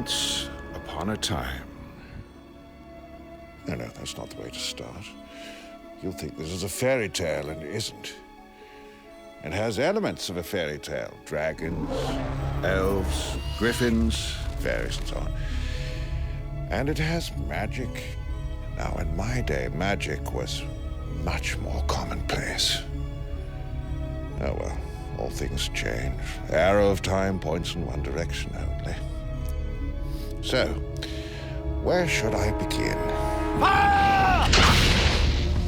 Once upon a time. No, that's not the way to start. You'll think this is a fairy tale, and it isn't. It has elements of a fairy tale. Dragons, elves, griffins, fairies, and so on. And it has magic. Now, in my day, magic was much more commonplace. Oh well, all things change. The arrow of time points in one direction only. So, where should I begin? Ah!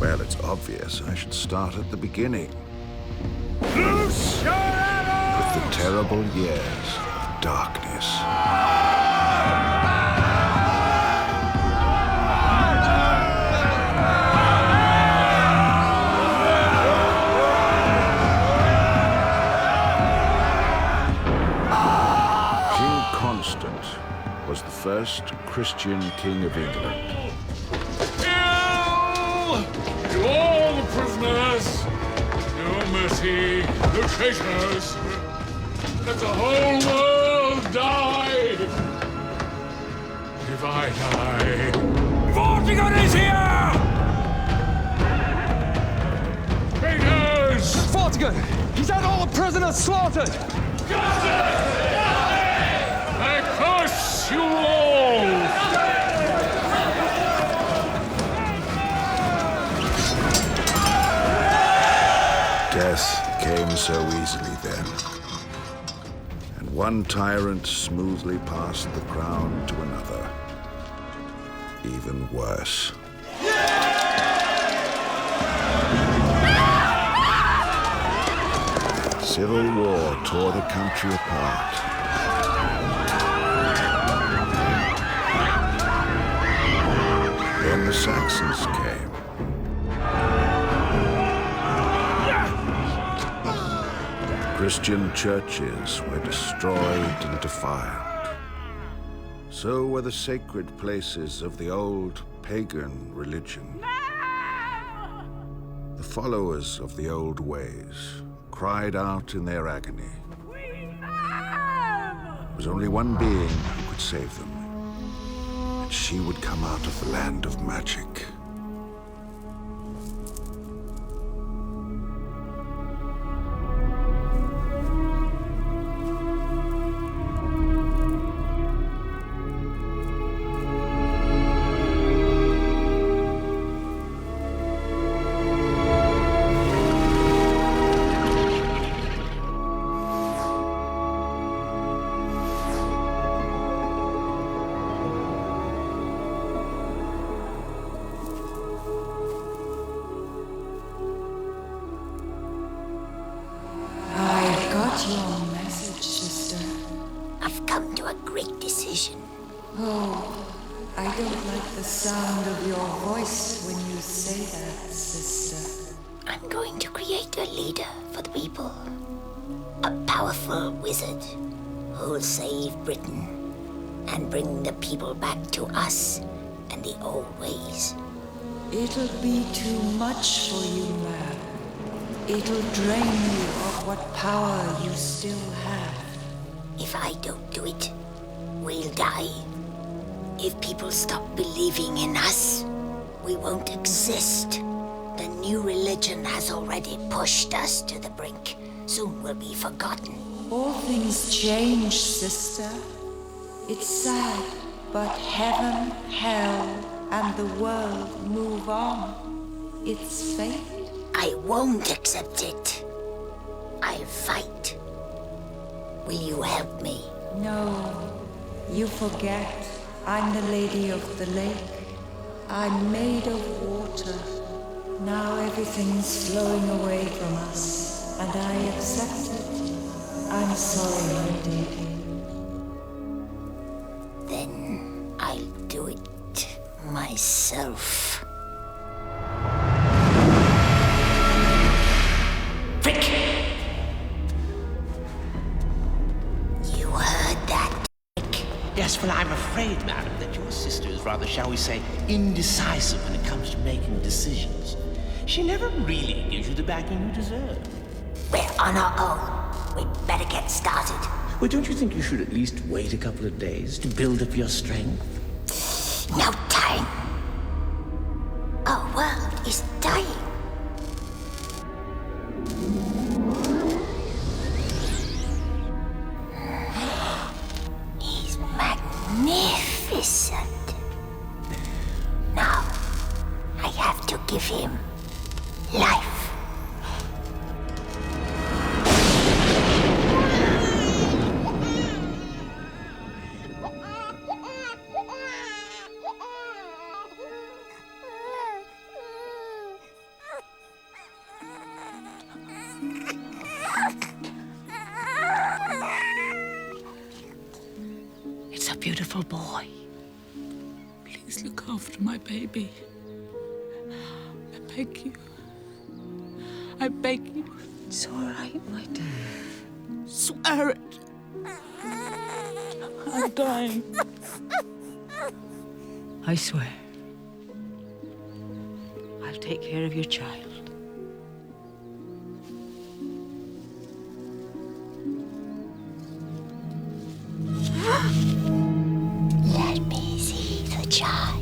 Well, it's obvious. I should start at the beginning. Loose your arrows! With the terrible years of darkness. Was the first Christian king of England. Kill! To all the prisoners! No mercy, no traitors! Let the whole world die! If I die... Vortigern is here! Traitors! Vortigern! He's had all the prisoners slaughtered! Justice! I curse you all! Death came so easily then, and one tyrant smoothly passed the crown to another. Even worse. Civil war tore the country apart. Then the Saxons came. Christian churches were destroyed and defiled. So were the sacred places of the old pagan religion. The followers of the old ways cried out in their agony. There was only one being who could save them. She would come out of the land of magic. Your message, sister. I've come to a great decision. Oh, I don't like the sound of your voice when you say that, sister. I'm going to create a leader for the people. A powerful wizard who'll save Britain and bring the people back to us and the old ways. It'll be too much for you, ma'am. It'll drain you of what power you still have. If I don't do it, we'll die. If people stop believing in us, we won't exist. The new religion has already pushed us to the brink. Soon we'll be forgotten. All things change, sister. It's sad, but heaven, hell, and the world move on. It's fate. I won't accept it. I'll fight. Will you help me? No, you forget. I'm the lady of the lake. I'm made of water. Now everything's flowing away from us, and I accept it. I'm sorry, my dear. Then I'll do it myself. Yes, well, I'm afraid, madam, that your sister is rather, shall we say, indecisive when it comes to making decisions. She never really gives you the backing you deserve. We're on our own. We'd better get started. Well, don't you think you should at least wait a couple of days to build up your strength? No time. Our world is dying. He's magnificent. Now, I have to give him life. It's a beautiful boy. Please look after my baby. I beg you. I beg you. It's all right, my dear. Swear it. I'm dying. I swear. I'll take care of your child. Let me see the child.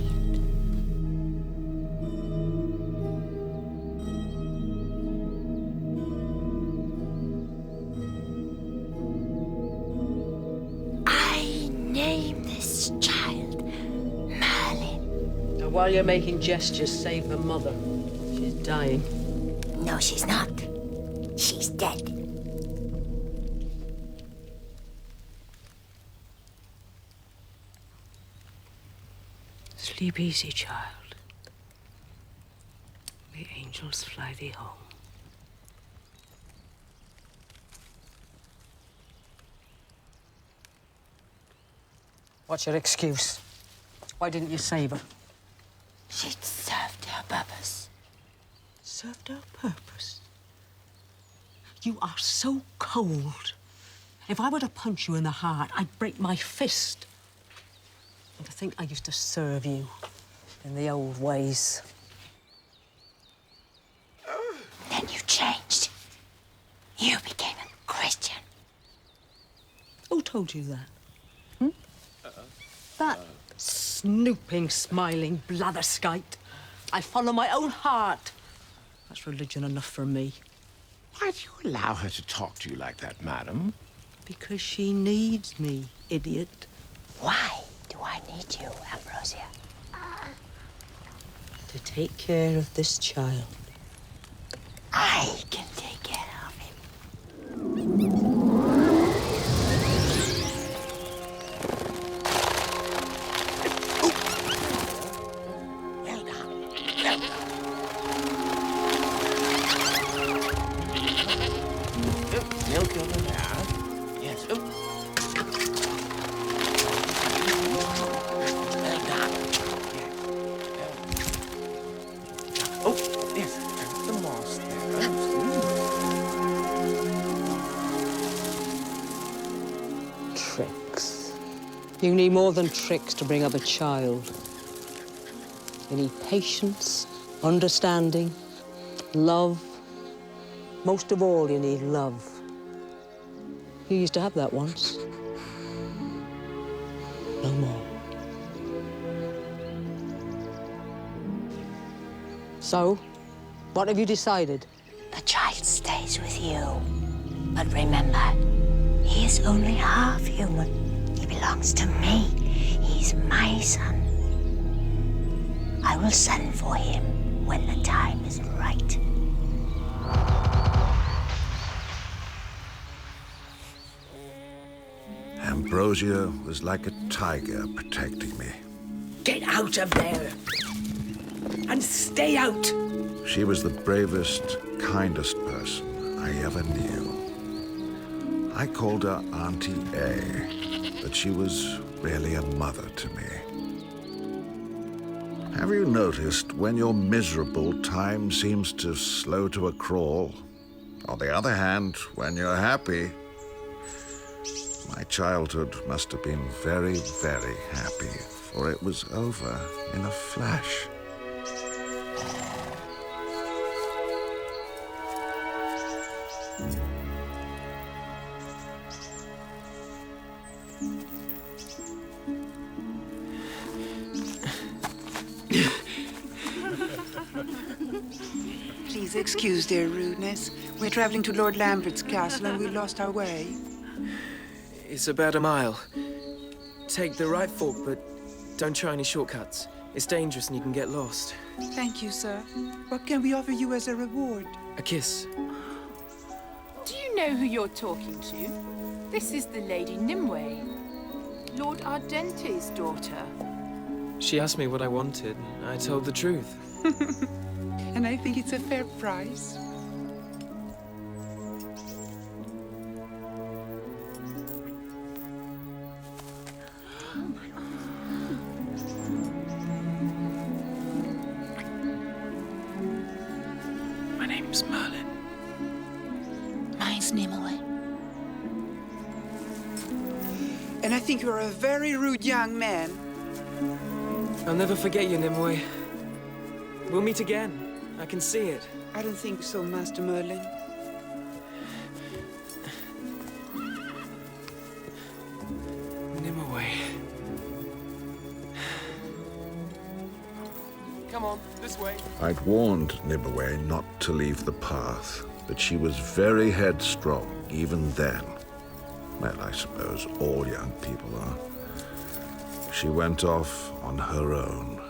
I name this child Merlin. Now, while you're making gestures, save the mother. She's dying. No, she's not. She's dead. Sleep easy, child. The angels fly thee home. What's your excuse? Why didn't you save her? She'd served her purpose. Served her purpose. You are so cold. If I were to punch you in the heart, I'd break my fist. And to think I used to serve you in the old ways. Then you changed. You became a Christian. Who told you that? That snooping, smiling blatherskite. I follow my own heart. That's religion enough for me. Why do you allow her to talk to you like that, madam? Because she needs me, idiot. Why do I need you, Ambrosia? To take care of this child. I can take care of him. Well done. Well done. Milk over there. Yes. Well done. Oh, yes. The moss there. Tricks. You need more than tricks to bring up a child. You need patience, understanding, love. Most of all, you need love. You used to have that once. No more. So, what have you decided? The child stays with you. But remember, he is only half human. He belongs to me. He's my son. I will send for him when the time is right. Ambrosia was like a tiger protecting me. Get out of there! And stay out! She was the bravest, kindest person I ever knew. I called her Auntie A, but she was really a mother to me. Have you noticed when you're miserable, time seems to slow to a crawl? On the other hand, when you're happy, my childhood must have been very, very happy, for it was over in a flash. Please excuse their rudeness. We're traveling to Lord Lambert's castle and we lost our way. It's about a mile. Take the right fork, but don't try any shortcuts. It's dangerous and you can get lost. Thank you, sir. What can we offer you as a reward? A kiss. Do you know who you're talking to? This is the Lady Nimue, Lord Ardente's daughter. She asked me what I wanted, and I told the truth. And I think it's a fair price. My name's Merlin. Mine's Nimue. And I think you're a very rude young man. I'll never forget you, Nimue. We'll meet again. I can see it. I don't think so, Master Merlin. Nimue. Come on, this way. I'd warned Nimue not to leave the path, but she was very headstrong even then. Well, I suppose all young people are. She went off on her own.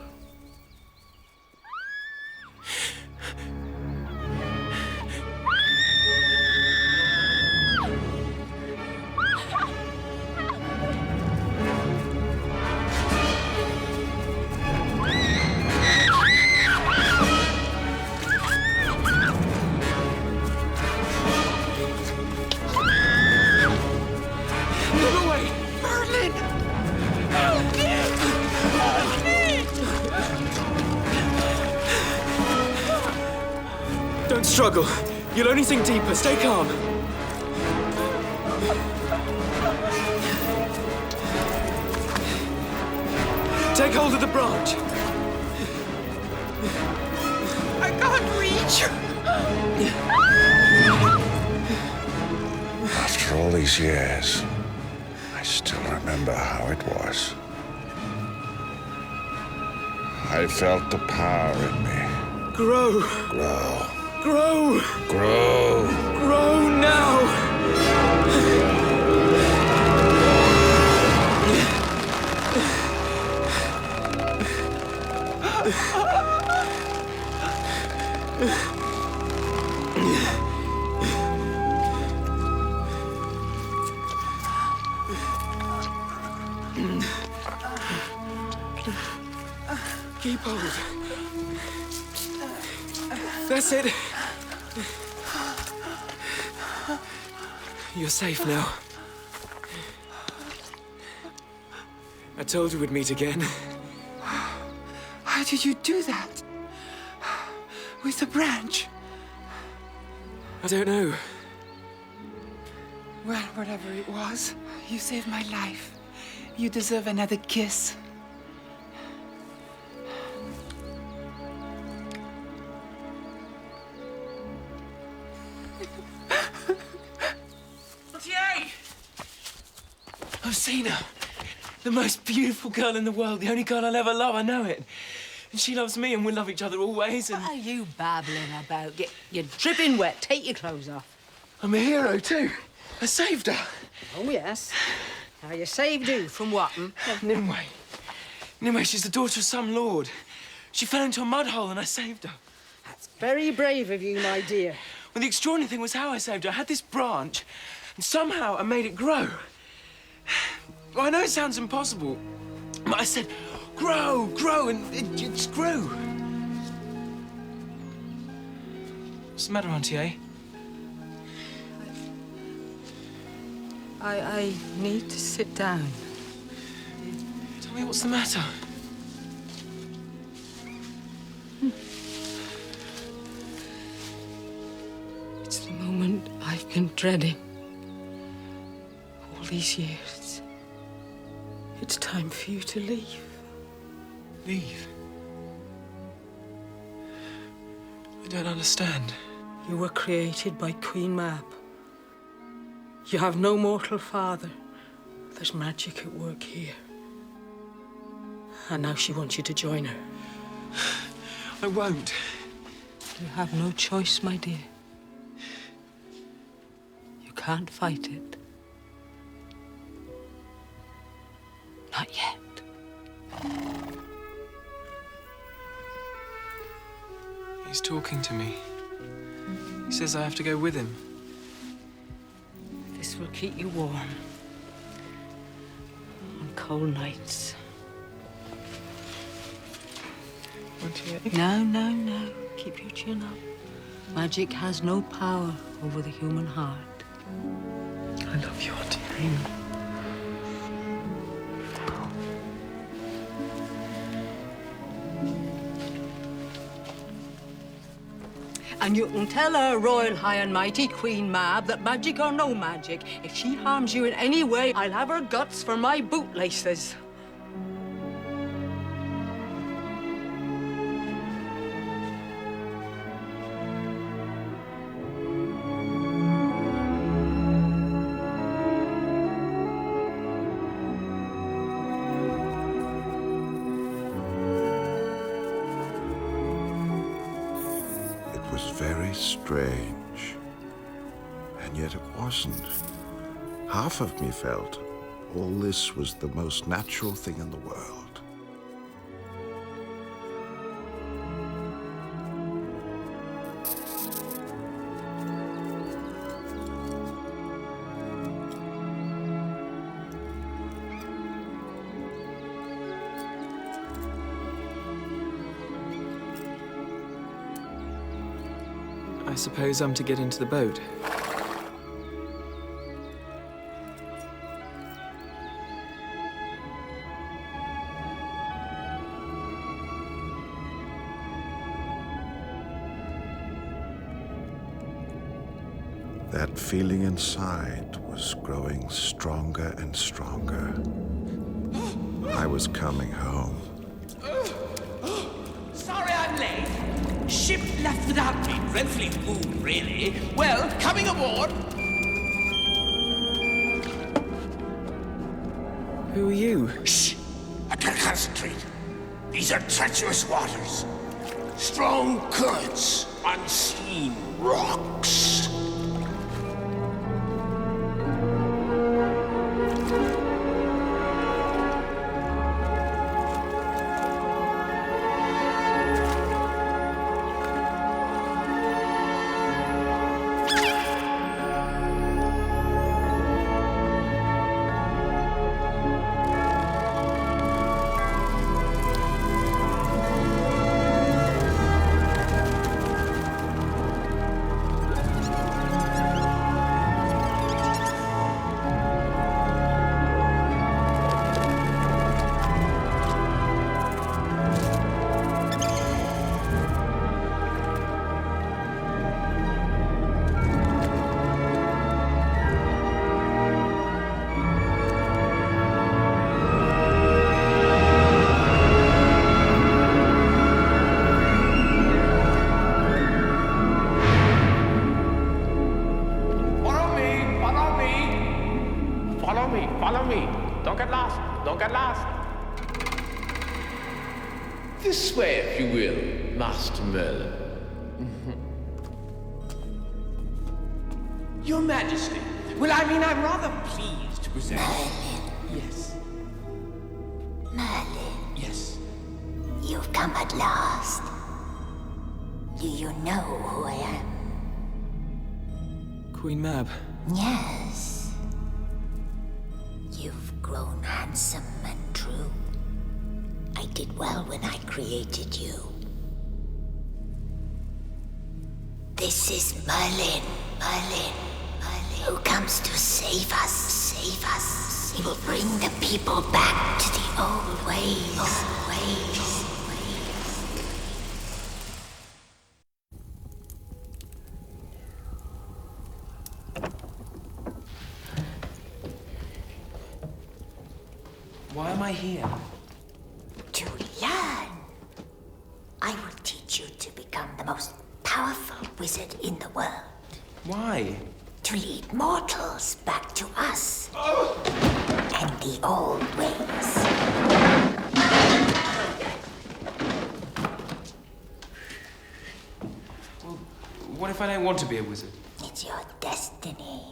Don't struggle. You'll only sink deeper. Stay calm. Take hold of the branch. I can't reach. After all these years, I still remember how it was. I felt the power in me. Grow. Grow. Grow. Grow. Grow now. Keep hold. That's it. You're safe now. I told you we'd meet again. How did you do that? With the branch? I don't know. Well, whatever it was, you saved my life. You deserve another kiss. I've seen her. The most beautiful girl in the world. The only girl I'll ever love. I know it. And she loves me and we'll love each other always and... What are you babbling about? You're dripping wet. Take your clothes off. I'm a hero too. I saved her. Oh, yes. Now, you saved who? From what? Nimue. Nimue, she's the daughter of some lord. She fell into a mud hole and I saved her. That's very brave of you, my dear. Well, the extraordinary thing was how I saved her. I had this branch and somehow I made it grow. Well, I know it sounds impossible, but I said, grow, grow, and it just grew. What's the matter, Auntie A? I need to sit down. Tell me what's the matter. It's the moment I've been dreading all these years. It's time for you to leave. Leave? I don't understand. You were created by Queen Mab. You have no mortal father. There's magic at work here. And now she wants you to join her. I won't. You have no choice, my dear. You can't fight it. Not yet. He's talking to me. He says I have to go with him. This will keep you warm. On cold nights. Won't you? No. Keep your chin up. Magic has no power over the human heart. I love you, Auntie. And you can tell her, Royal High and Mighty Queen Mab, that magic or no magic, if she harms you in any way, I'll have her guts for my bootlaces. It was very strange. And yet it wasn't. Half of me felt all this was the most natural thing in the world. I suppose I'm to get into the boat. That feeling inside was growing stronger and stronger. I was coming home. Sorry I'm late. Ship left without me. Dreadfully rude, really. Well, coming aboard. Who are you? Shh! I can't concentrate. These are treacherous waters. Strong currents. Unseen rocks. Follow me. Don't get lost. Don't get lost. This way, if you will, Master Merlin. Your Majesty. Well, I mean, I'm rather pleased to present. Yes. Merlin, Yes. you've come at last. Do you know who I am? Queen Mab. Yes. You've grown handsome and true. I did well when I created you. This is Merlin, who comes to save us. He will bring the people back to the old ways. Why am I here? To learn. I will teach you to become the most powerful wizard in the world. Why? To lead mortals back to us. And the old ways. What if I don't want to be a wizard? It's your destiny.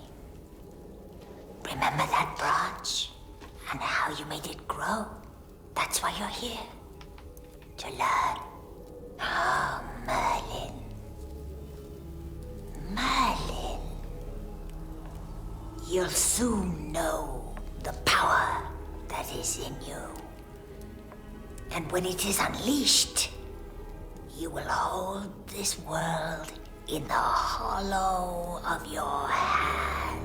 Remember that branch? And how you made it grow? That's why you're here. To learn. Oh, Merlin. Merlin. You'll soon know the power that is in you. And when it is unleashed, you will hold this world in the hollow of your hand.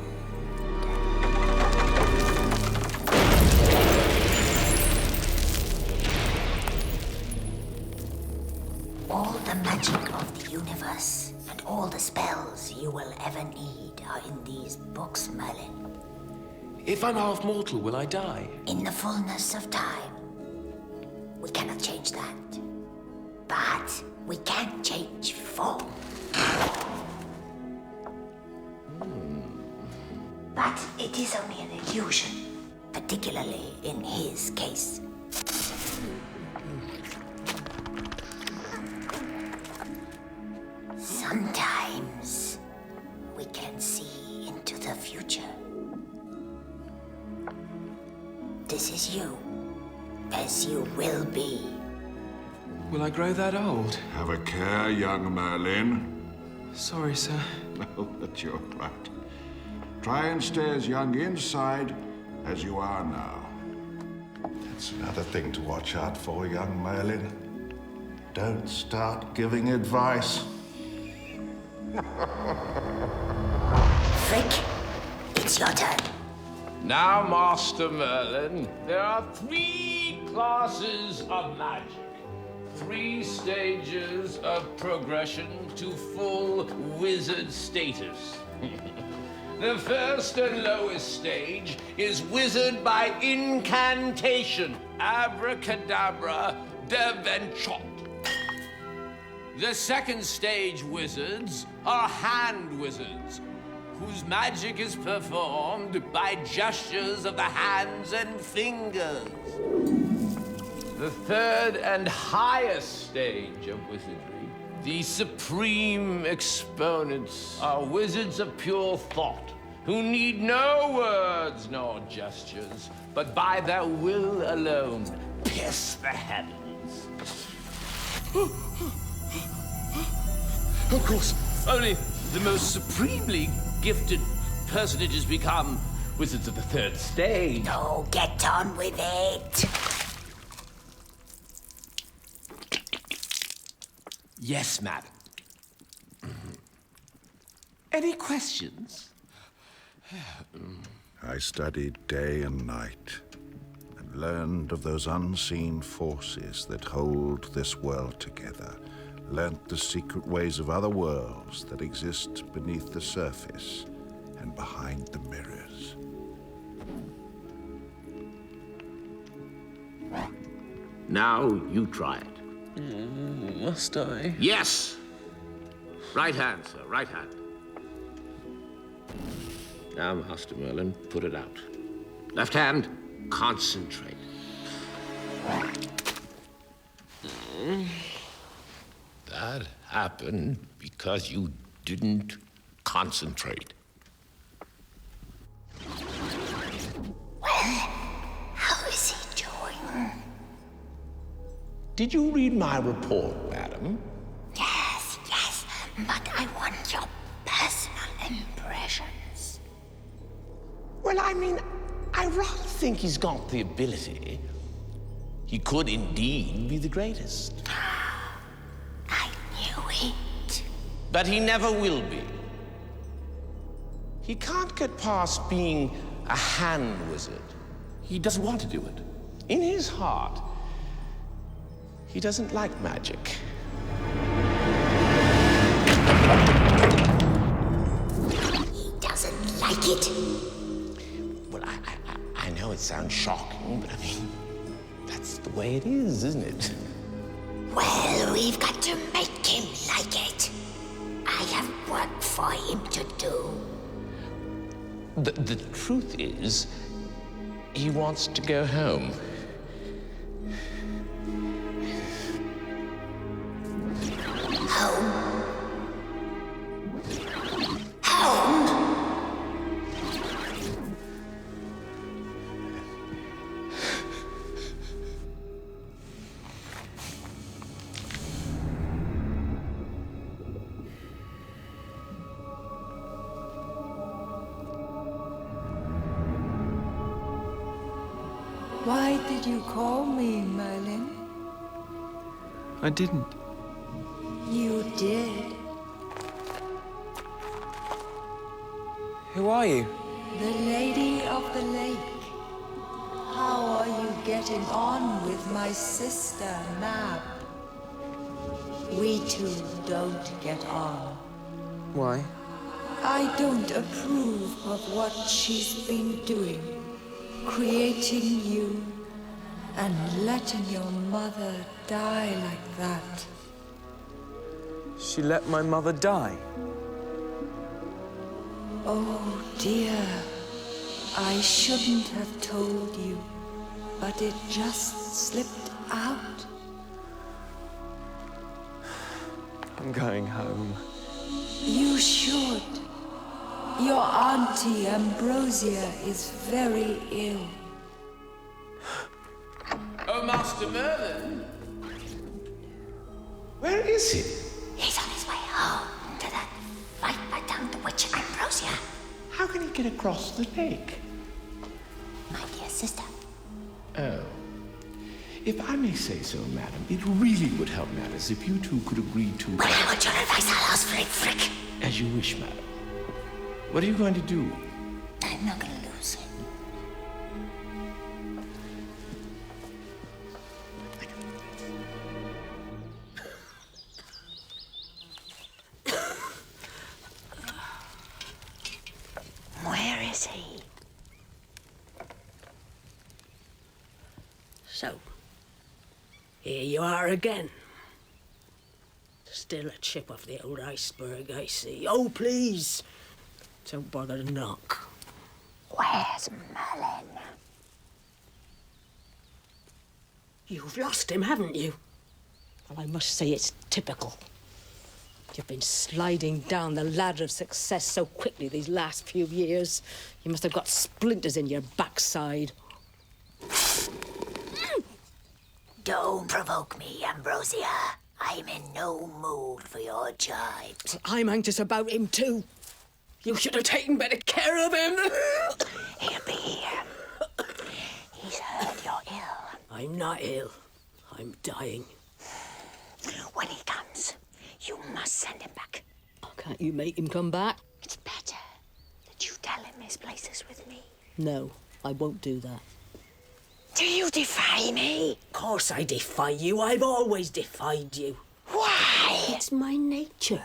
All the magic of the universe and all the spells you will ever need are in these books, Merlin. If I'm half mortal, will I die? In the fullness of time. We cannot change that. But we can change form. But it is only an illusion, particularly in his case. Sometimes we can see into the future. This is you, as you will be. Will I grow that old? Have a care, young Merlin. Sorry, sir. No, but you're right. Try and stay as young inside as you are now. That's another thing to watch out for, young Merlin. Don't start giving advice. Frick, it's your turn. Now, Master Merlin, there are 3 classes of magic. 3 stages of progression to full wizard status. The first and lowest stage is wizard by incantation. Abracadabra, devenchot. The second stage wizards are hand wizards, whose magic is performed by gestures of the hands and fingers. The third and highest stage of wizardry, the supreme exponents, are wizards of pure thought, who need no words nor gestures, but by their will alone pierce the heavens. Of course. Only the most supremely gifted personages become wizards of the third stage. No, get on with it. Yes, madam. Any questions? I studied day and night and learned of those unseen forces that hold this world together. Learnt the secret ways of other worlds that exist beneath the surface and behind the mirrors. Now you try it. Must I? Yes! Right hand, sir, right hand. Now, Master Merlin, put it out. Left hand, concentrate. That happened because you didn't concentrate. Well, how is he doing? Did you read my report, madam? Yes, yes, but I want your personal impressions. Well, I mean, I rather think he's got the ability. He could indeed be the greatest. I knew it. But he never will be. He can't get past being a hand wizard. He doesn't want to do it. In his heart, he doesn't like magic. He doesn't like it. Well, I know it sounds shocking, but I mean, that's the way it is, isn't it? Well, we've got to make him like it. I have work for him to do. The truth is, he wants to go home. Home? Why did you call me, Merlin? I didn't. You did. Who are you? The Lady of the Lake. How are you getting on with my sister, Mab? We two don't get on. Why? I don't approve of what she's been doing. Creating you and letting your mother die like that. She let my mother die. Oh dear, I shouldn't have told you, but it just slipped out. I'm going home. You should. Your auntie Ambrosia is very ill. Oh, Master Merlin! Where is he? He's on his way home to that fight back down the witch Ambrosia. How can he get across the lake? My dear sister. Oh. If I may say so, madam, it really would help matters if you two could agree to... When I want your advice, I'll ask for it, frick. As you wish, madam. What are you going to do? I'm not gonna lose him. Where is he? So, here you are again. Still a chip off the old iceberg, I see. Oh, please, don't bother to knock. Where's Merlin? You've lost him, haven't you? Well, I must say it's typical. You've been sliding down the ladder of success so quickly these last few years. You must have got splinters in your backside. Don't provoke me, Ambrosia. I'm in no mood for your jibes. I'm anxious about him, too. You should have taken better care of him. He'll be here. He's heard you're ill. I'm not ill. I'm dying. When he comes, you must send him back. Can't you make him come back? It's better that you tell him his place is with me. No, I won't do that. Do you defy me? Of course I defy you. I've always defied you. Why? It's my nature.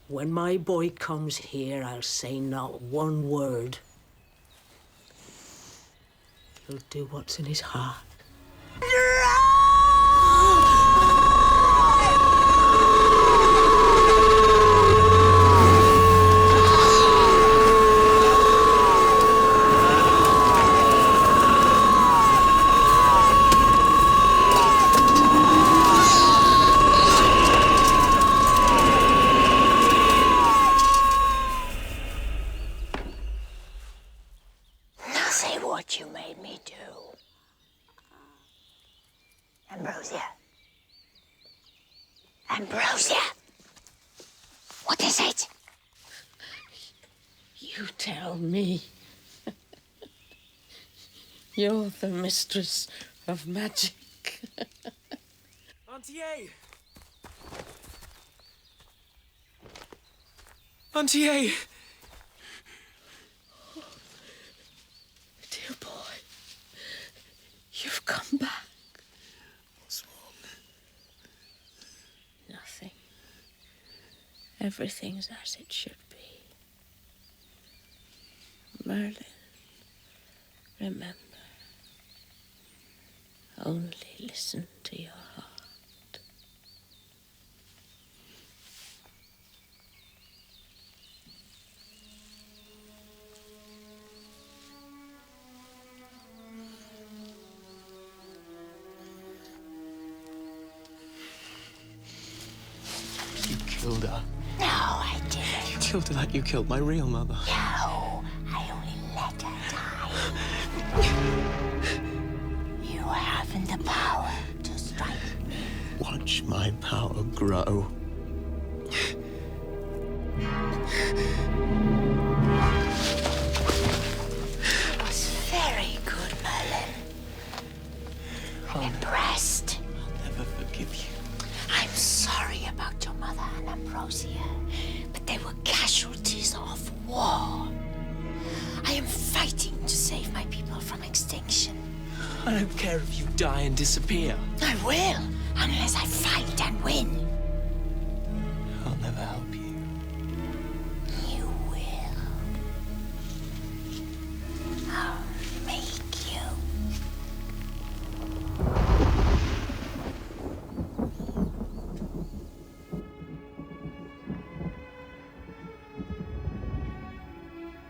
When my boy comes here, I'll say not one word. He'll do what's in his heart. Say what you made me do. Ambrosia. Ambrosia! What is it? You tell me. You're the mistress of magic. Auntie A! Auntie A! Dear boy, you've come back. What's wrong? Nothing. Everything's as it should be. Merlin, remember, only listen to your heart. You killed her. No, I didn't. You killed her like you killed my real mother. No, I only let her die. You haven't the power to strike me. Watch my power grow. It was very good, Merlin. I don't care if you die and disappear. I will, unless I fight and win. I'll never help you. You will. I'll make you.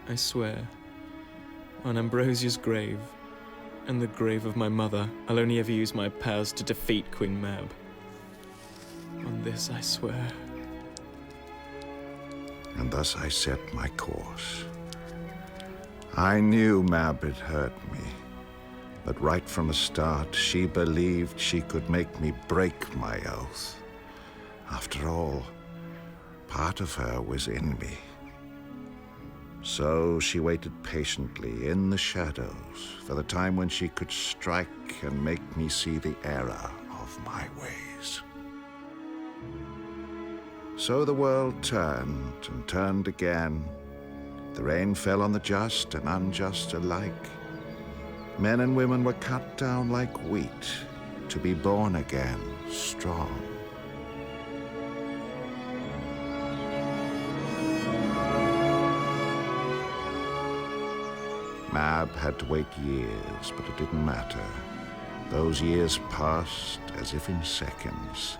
I swear, on Ambrosia's grave, and the grave of my mother, I'll only ever use my powers to defeat Queen Mab. On this I swear. And thus I set my course. I knew Mab had hurt me, but right from the start, she believed she could make me break my oath. After all, part of her was in me. So she waited patiently in the shadows for the time when she could strike and make me see the error of my ways. So the world turned and turned again. The rain fell on the just and unjust alike. Men and women were cut down like wheat to be born again strong. Mab had to wait years, but it didn't matter. Those years passed as if in seconds.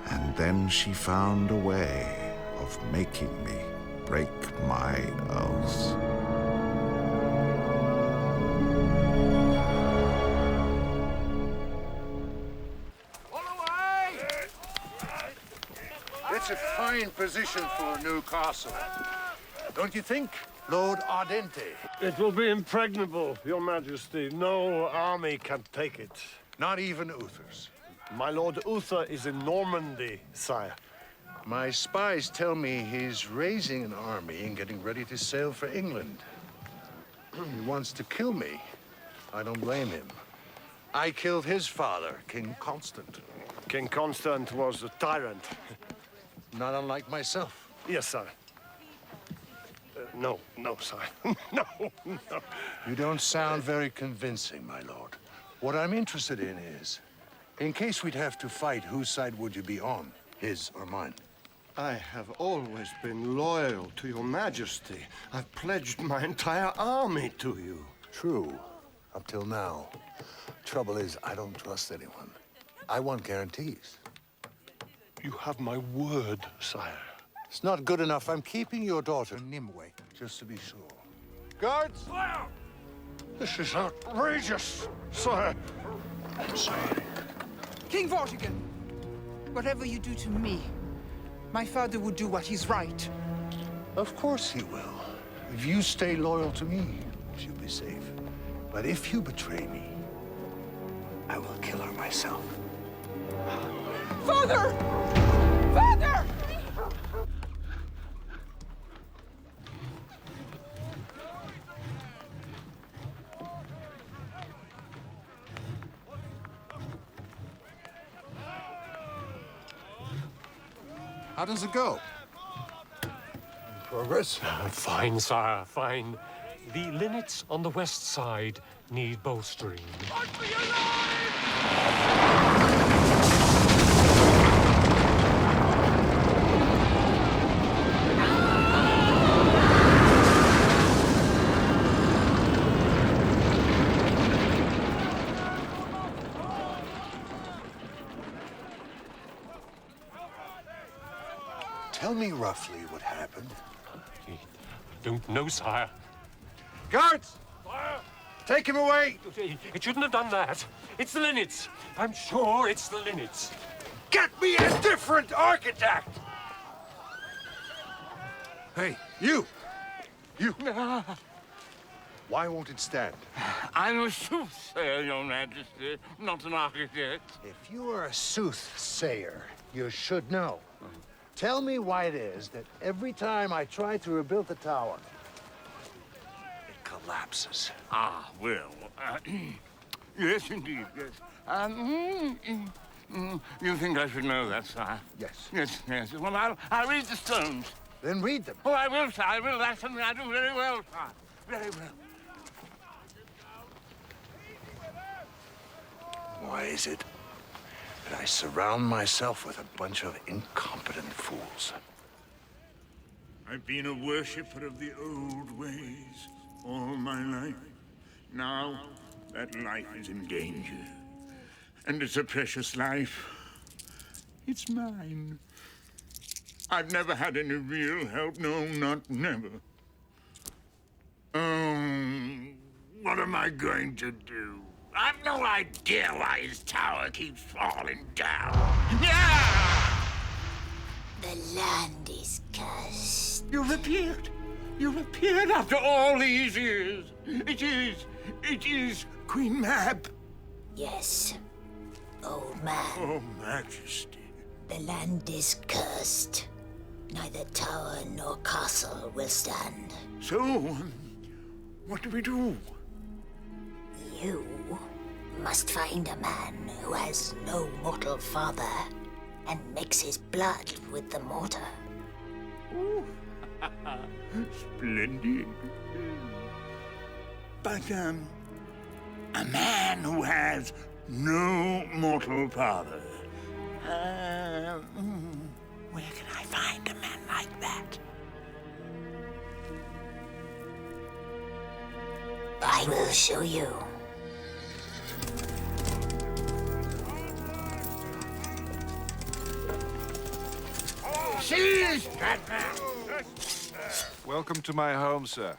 And then she found a way of making me break my oath. It's a fine position for a new castle. Don't you think, Lord Ardente? It will be impregnable, Your Majesty. No army can take it. Not even Uther's. My Lord Uther is in Normandy, sire. My spies tell me he's raising an army and getting ready to sail for England. He wants to kill me. I don't blame him. I killed his father, King Constant. King Constant was a tyrant. Not unlike myself. Yes, sire. No, sire. No. You don't sound very convincing, my lord. What I'm interested in is, in case we'd have to fight, whose side would you be on? His or mine? I have always been loyal to Your Majesty. I've pledged my entire army to you. True, up till now. Trouble is, I don't trust anyone. I want guarantees. You have my word, sire. It's not good enough. I'm keeping your daughter, Nimue, just to be sure. Guards! Fire! This is outrageous, sire. I'm sorry. King Vortigern, whatever you do to me, my father will do what is right. Of course he will. If you stay loyal to me, she'll be safe. But if you betray me, I will kill her myself. Father! Father! How does it go? In progress? Fine, sire, fine. The linnets on the west side need bolstering. Tell me roughly what happened. I don't know, sire. Guards! Take him away! It shouldn't have done that. It's the linnets. I'm sure it's the linnets. Get me a different architect! Hey, you! You! Why won't it stand? I'm a soothsayer, Your Majesty, not an architect. If you are a soothsayer, you should know. Tell me why it is that every time I try to rebuild the tower, it collapses. Ah, well, yes, indeed, yes. You think I should know that, sire? Yes. Yes. Well, I'll read the stones. Then read them. Oh, I will, sire, I will. That's something I do very well, sire. Very well. why is it that I surround myself with a bunch of incompetent fools? I've been a worshipper of the old ways all my life. Now, that life is in danger. And it's a precious life. It's mine. I've never had any real help. No, not never. What am I going to do? I've no idea why his tower keeps falling down. Yeah! The land is cursed. You've appeared. You've appeared after all these years. It is Queen Mab. Yes, old man. Oh, Majesty. The land is cursed. Neither tower nor castle will stand. So, what do we do? You must find a man who has no mortal father and mix his blood with the mortar. Ooh. Splendid. But, a man who has no mortal father. Where can I find a man like that? I will show you. Seize that man! Welcome to my home, sir.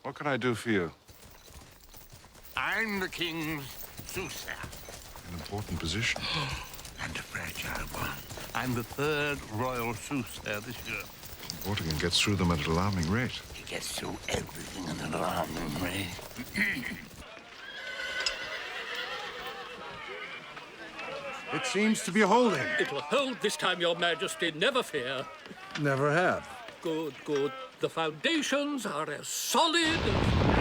What can I do for you? I'm the king's soothsayer. An important position. And a fragile one. I'm the third royal soothsayer this year. Vortigern gets through them at an alarming rate. He gets through everything at an alarming rate. It seems to be holding. It will hold this time, Your Majesty, never fear. Never have. Good, good. The foundations are as solid as...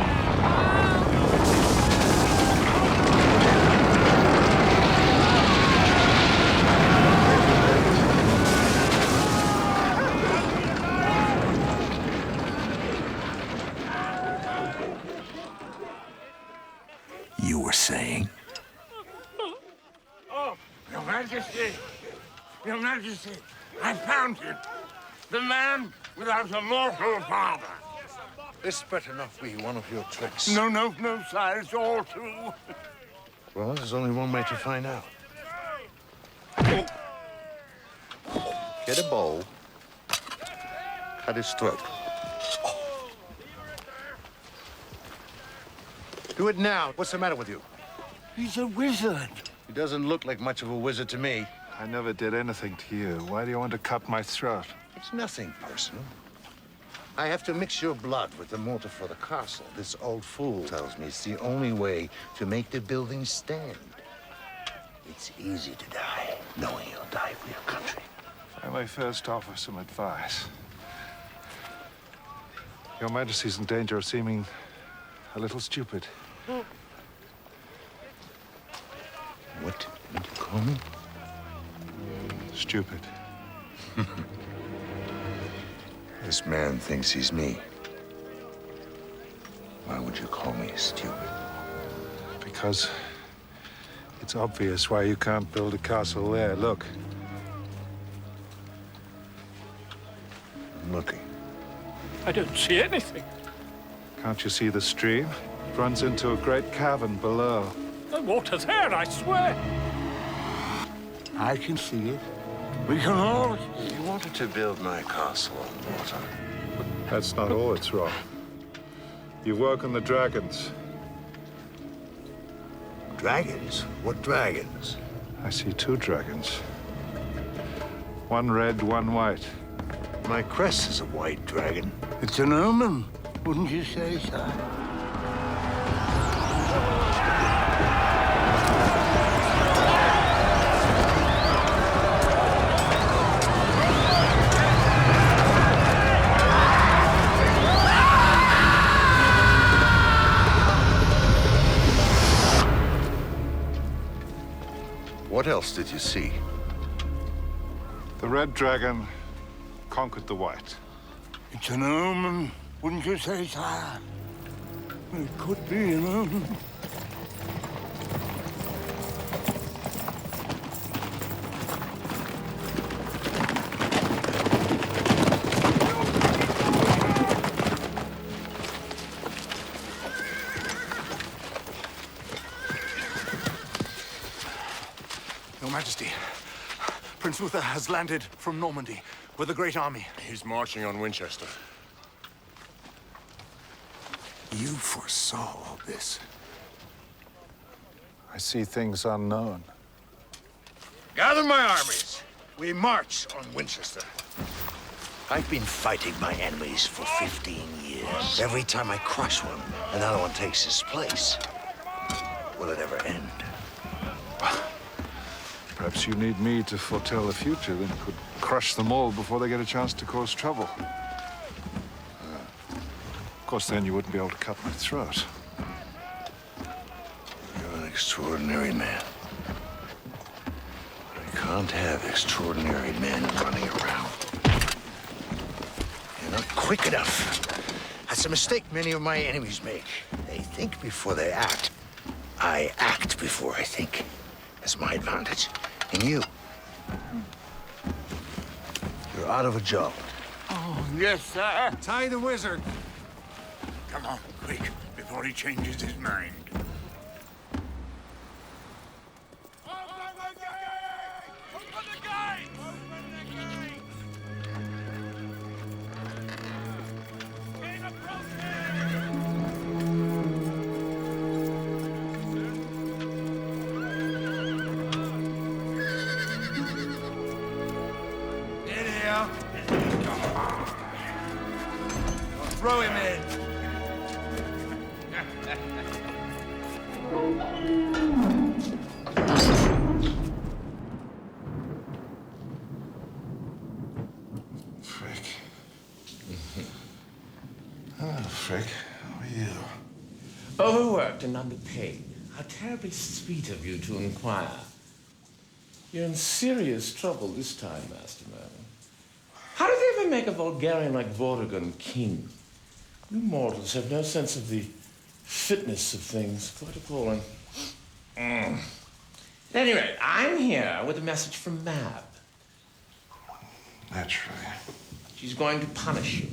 You were saying? Oh, Your Majesty! Your Majesty! I found him! The man without a mortal father! This better not be one of your tricks. No, no, no, sire. It's all true. Well, there's only one way to find out. Get a bowl. Cut his throat. Do it now. What's the matter with you? He's a wizard. He doesn't look like much of a wizard to me. I never did anything to you. Why do you want to cut my throat? It's nothing personal. I have to mix your blood with the mortar for the castle. This old fool tells me it's the only way to make the building stand. It's easy to die, knowing you'll die for your country. I may first offer some advice. Your Majesty's in danger of seeming a little stupid. What did you call me? Stupid. This man thinks he's me. Why would you call me stupid? Because it's obvious why you can't build a castle there. Look. I'm looking. I don't see anything. Can't you see the stream? It runs into a great cavern below. The water's there, I swear. I can see it. We can all see it. You wanted to build my castle on water. That's not all that's wrong. You've woken the dragons. Dragons? What dragons? I see two dragons. One red, one white. My crest is a white dragon. It's an omen, wouldn't you say, sir? What else did you see? The red dragon conquered the white. It's an omen, wouldn't you say, sire? It could be, Merlin. Your Majesty, Prince Uther has landed from Normandy with a great army. He's marching on Winchester. You foresaw all this. I see things unknown. Gather my armies. We march on Winchester. I've been fighting my enemies for 15 years. Every time I crush one, another one takes his place. Will it ever end? Perhaps you need me to foretell the future, then could crush them all before they get a chance to cause trouble. Of course, then you wouldn't be able to cut my throat. You're an extraordinary man. I can't have extraordinary men running around. You're not quick enough. That's a mistake many of my enemies make. They think before they act. I act before I think. That's my advantage. And you, you're out of a job. Oh, yes, sir. Tie the wizard. Come on, quick, before he changes his mind. Throw him in. Frick. Hello, Frick. How are you? Overworked and underpaid. How terribly sweet of you to inquire. You're in serious trouble this time, Master Merlin. How did they ever make a Vulgarian like Vortigern king? You mortals have no sense of the fitness of things. Quite appalling. At any rate, I'm here with a message from Mab. Naturally. She's going to punish you.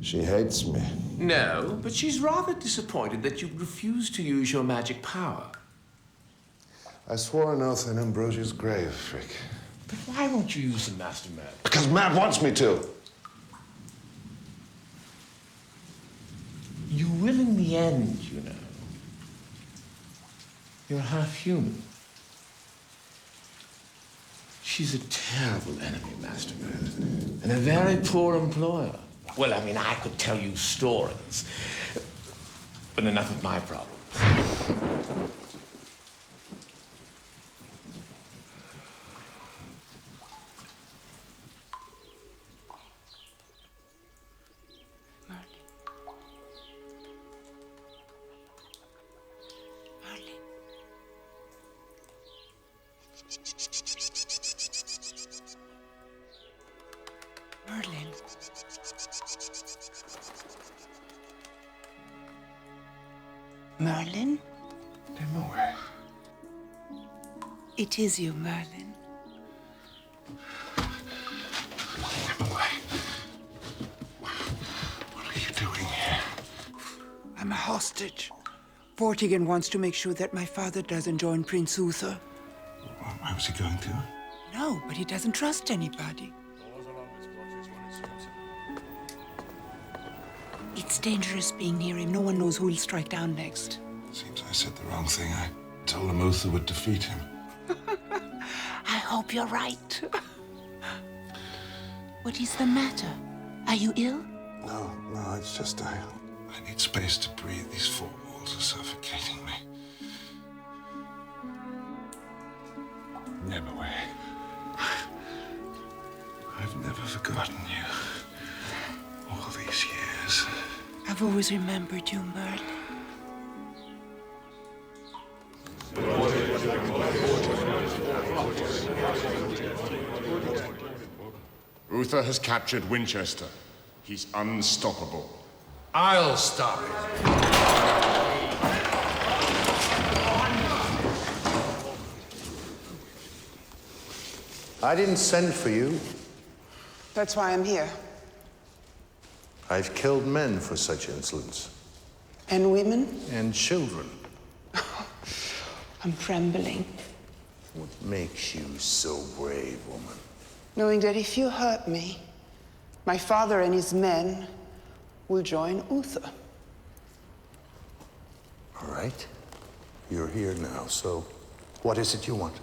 She hates me. No, but she's rather disappointed that you refused to use your magic power. I swore an oath on Ambrosia's grave, Frick. But why won't you use them, Master Merlin? Because Matt wants me to. You will in the end, you know. You're half human. She's a terrible enemy, Master Merlin, and a very poor employer. Well, I mean, I could tell you stories, but enough of my problems. Merlin. Merlin? Nimue. It is you, Merlin. Nimue. What are you doing here? I'm a hostage. Vortigern wants to make sure that my father doesn't join Prince Uther. Why was he going to? No, but he doesn't trust anybody. It's dangerous being near him. No one knows who will strike down next. Seems I said the wrong thing. I told him Uther would defeat him. I hope you're right. What is the matter? Are you ill? No, it's just I need space to breathe. These four walls are suffocating me. Nimue. I've never forgotten you. All these years. I've always remembered you, Merlin. Uther has captured Winchester. He's unstoppable. I'll stop it. I didn't send for you. That's why I'm here. I've killed men for such insolence. And women? And children. I'm trembling. What makes you so brave, woman? Knowing that if you hurt me, my father and his men will join Uther. All right. You're here now, so what is it you want?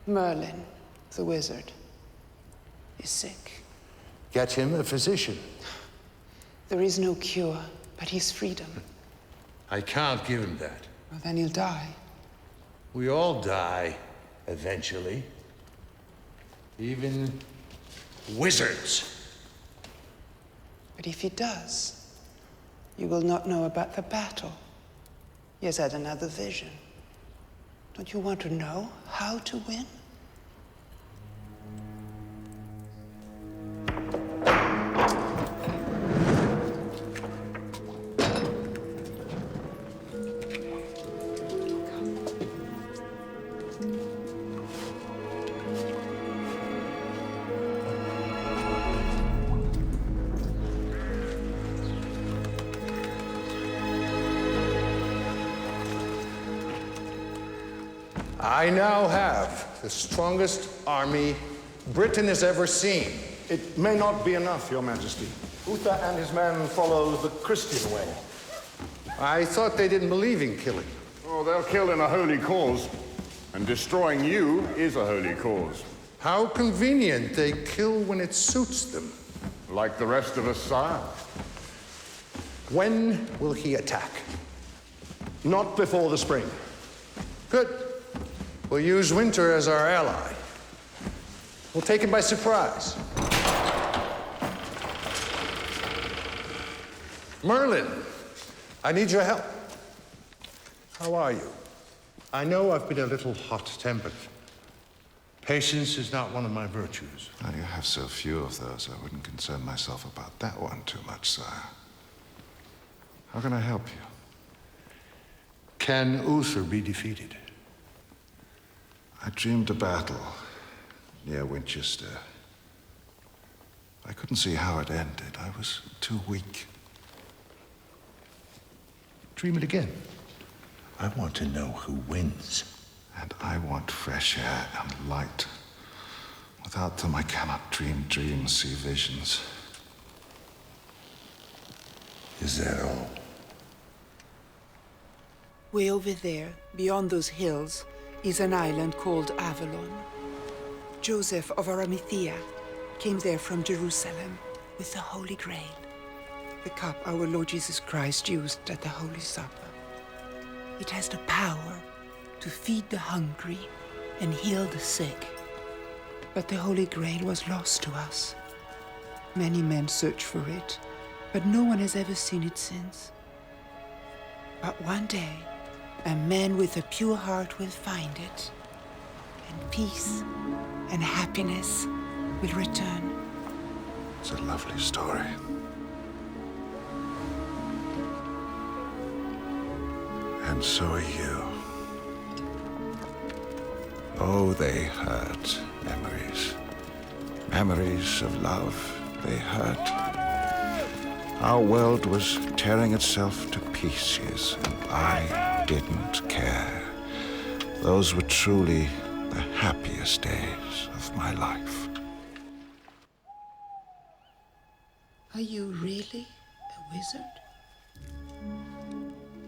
Merlin, the wizard, is sick. Get him a physician. There is no cure, but his freedom. I can't give him that. Well, then he'll die. We all die, eventually. Even wizards. But if he does, you will not know about the battle. He has had another vision. Don't you want to know how to win? I now have the strongest army Britain has ever seen. It may not be enough, Your Majesty. Uther and his men follow the Christian way. I thought they didn't believe in killing. Oh, they'll kill in a holy cause. And destroying you is a holy cause. How convenient. They kill when it suits them. Like the rest of us, sire. When will he attack? Not before the spring. Good. We'll use winter as our ally. We'll take him by surprise. Merlin, I need your help. How are you? I know I've been a little hot-tempered. Patience is not one of my virtues. Well, you have so few of those, I wouldn't concern myself about that one too much, sire. How can I help you? Can Uther be defeated? I dreamed a battle near Winchester. I couldn't see how it ended. I was too weak. Dream it again. I want to know who wins. And I want fresh air and light. Without them, I cannot dream dreams, see visions. Is that all? Way over there, beyond those hills, is an island called Avalon. Joseph of Arimathea came there from Jerusalem with the Holy Grail, the cup our Lord Jesus Christ used at the Holy Supper. It has the power to feed the hungry and heal the sick. But the Holy Grail was lost to us. Many men searched for it, but no one has ever seen it since. But one day, a man with a pure heart will find it, and peace and happiness will return. It's a lovely story. And so are you. Oh, they hurt, memories. Memories of love, they hurt. Our world was tearing itself to pieces, and I didn't care. Those were truly the happiest days of my life. Are you really a wizard?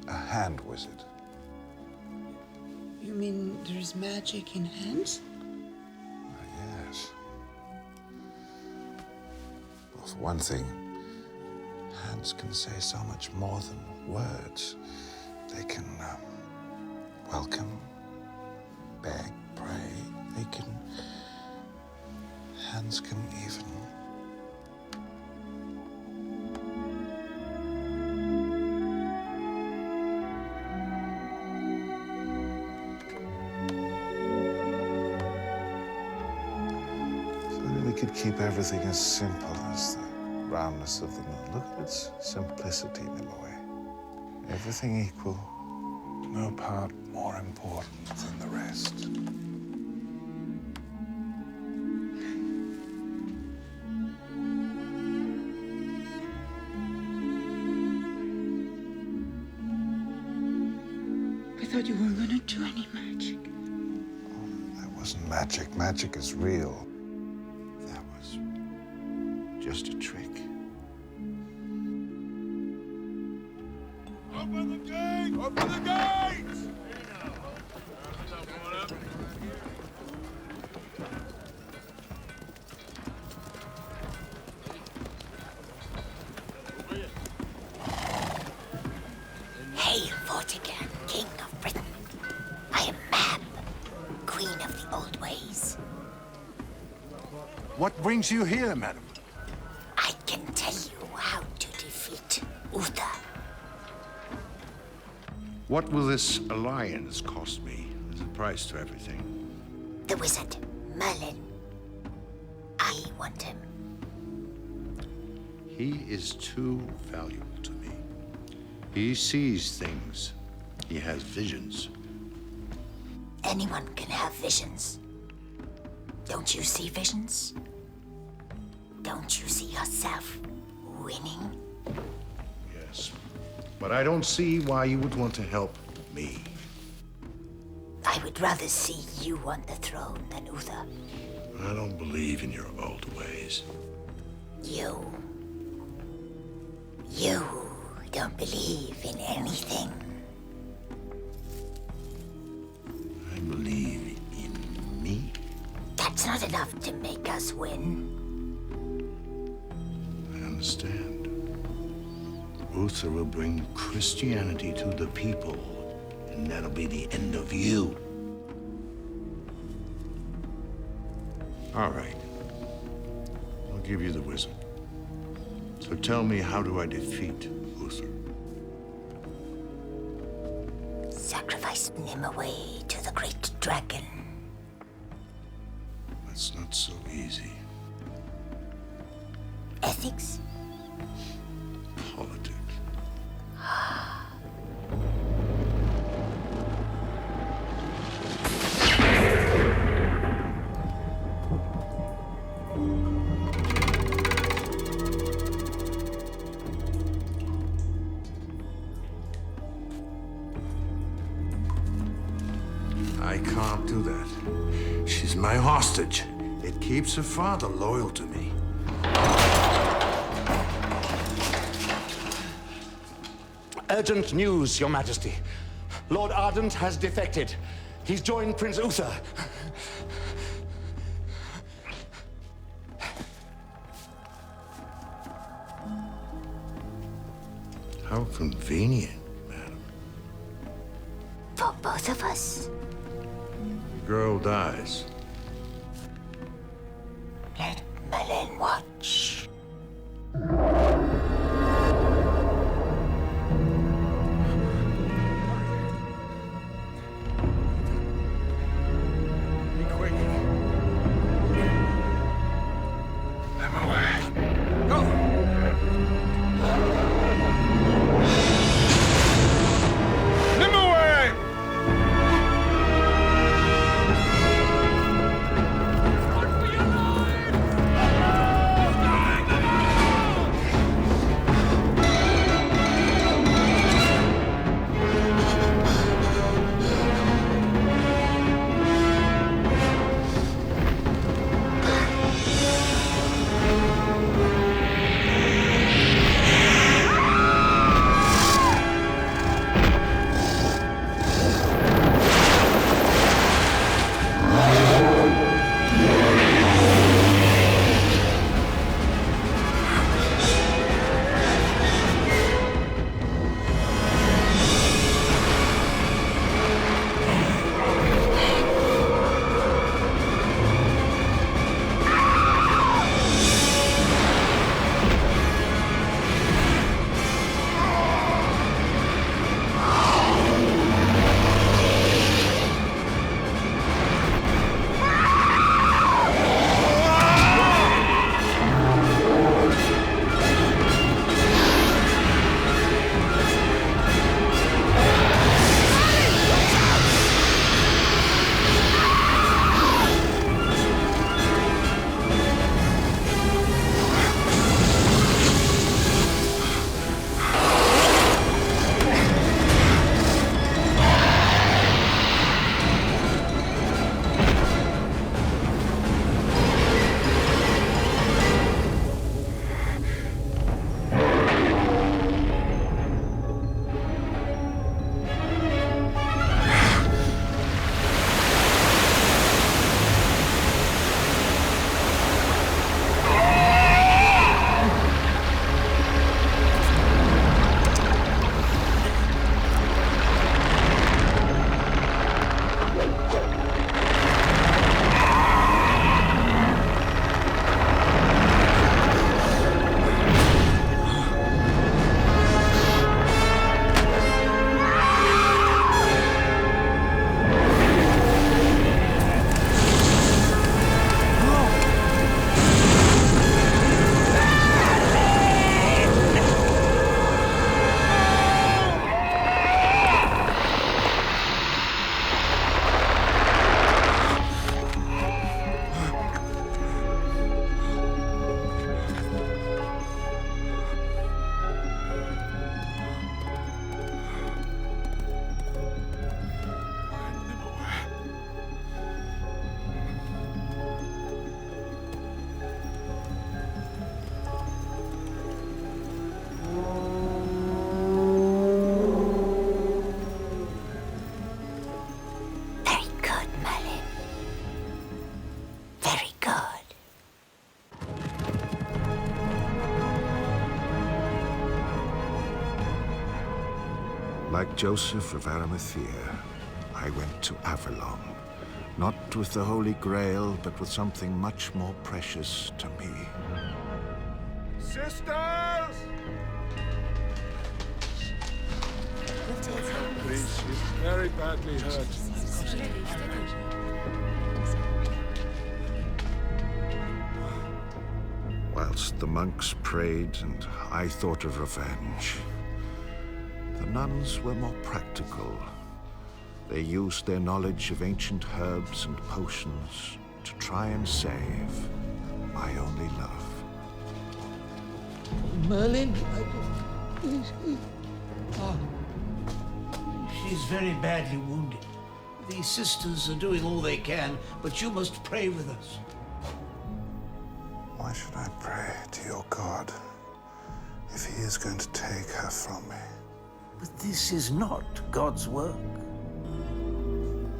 A hand wizard. You mean there's magic in hands? Yes. Well, for one thing, hands can say so much more than words. They can welcome, beg, pray. They can... Hands can even... If only we could keep everything as simple as the roundness of the moon. Look at its simplicity, Nimue. Everything equal, no part more important than the rest. I thought you weren't gonna do any magic. That wasn't magic. Magic is real. That was just a trick. Open the gate! Open the gates! Hail, Vortigern, King of Britain. I am Mab, Queen of the Old Ways. What brings you here, madam? I can tell you how to defeat Uther. What will this alliance cost me? There's a price to everything. The wizard, Merlin. I want him. He is too valuable to me. He sees things. He has visions. Anyone can have visions. Don't you see visions? Don't you see yourself winning? Yes. But I don't see why you would want to help me. I would rather see you on the throne than Uther. I don't believe in your old ways. You don't believe in anything. I believe in me. That's not enough to make us win. I understand. Uther will bring Christianity to the people, and that'll be the end of you. All right. I'll give you the wizard. So tell me, how do I defeat Uther? Sacrifice Nimue to the great dragon. That's not so easy. Ethics? Politics. I can't do that. She's my hostage. It keeps her father loyal to me. Urgent news, Your Majesty. Lord Ardent has defected. He's joined Prince Uther. How convenient, madam. For both of us. The girl dies. Let Merlin watch. Like Joseph of Arimathea, I went to Avalon. Not with the Holy Grail, but with something much more precious to me. Sisters! Please, she's very badly hurt. Whilst the monks prayed and I thought of revenge, the nuns were more practical. They used their knowledge of ancient herbs and potions to try and save my only love. Merlin, she's very badly wounded. The sisters are doing all they can, but you must pray with us. Why should I pray to your God if he is going to take her from me? But this is not God's work.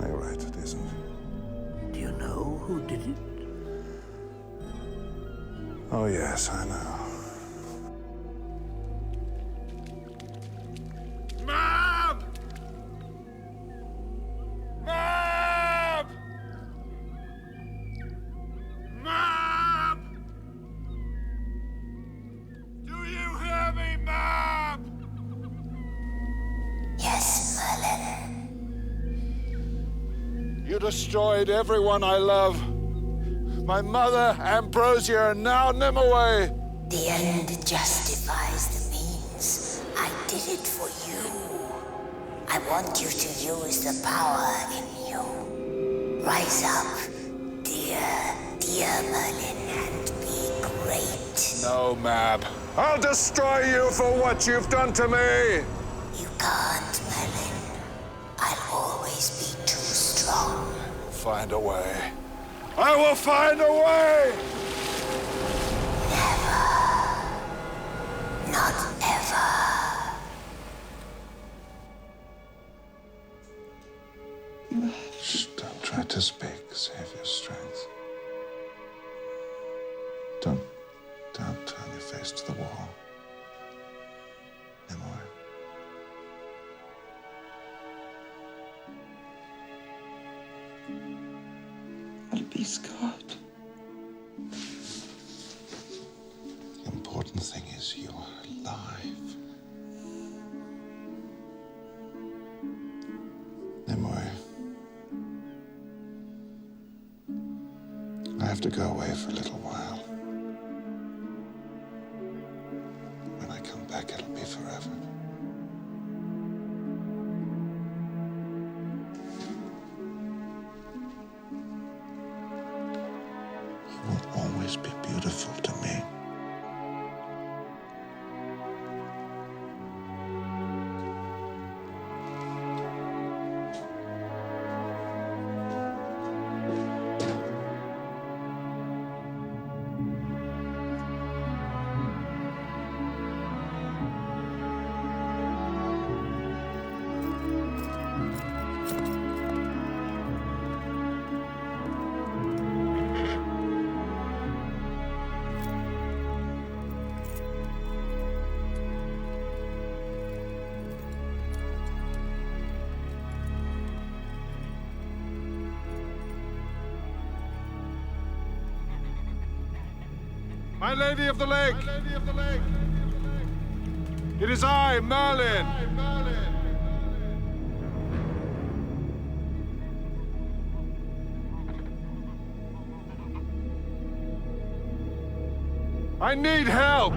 You're right, it isn't. Do you know who did it? Oh, yes, I know. Mom! Mom! Mom! Do you hear me, Mom? Yes, Merlin. You destroyed everyone I love. My mother, Ambrosia, and now Nimue. The end justifies the means. I did it for you. I want you to use the power in you. Rise up, dear Merlin, and be great. No, Mab. I'll destroy you for what you've done to me. You can't, Merlin. I'll always be too strong. Find a way. I will find a way! Never. Not ever. Shh, don't try to speak. Save your strength. Don't turn your face to the wall. Nimue. I'll be scarred. The important thing is you're alive. Nimue. I have to go away for a little while. When I come back, it'll be forever. You will always be beautiful to me. My Lady of the Lake! It is I, Merlin! I need help!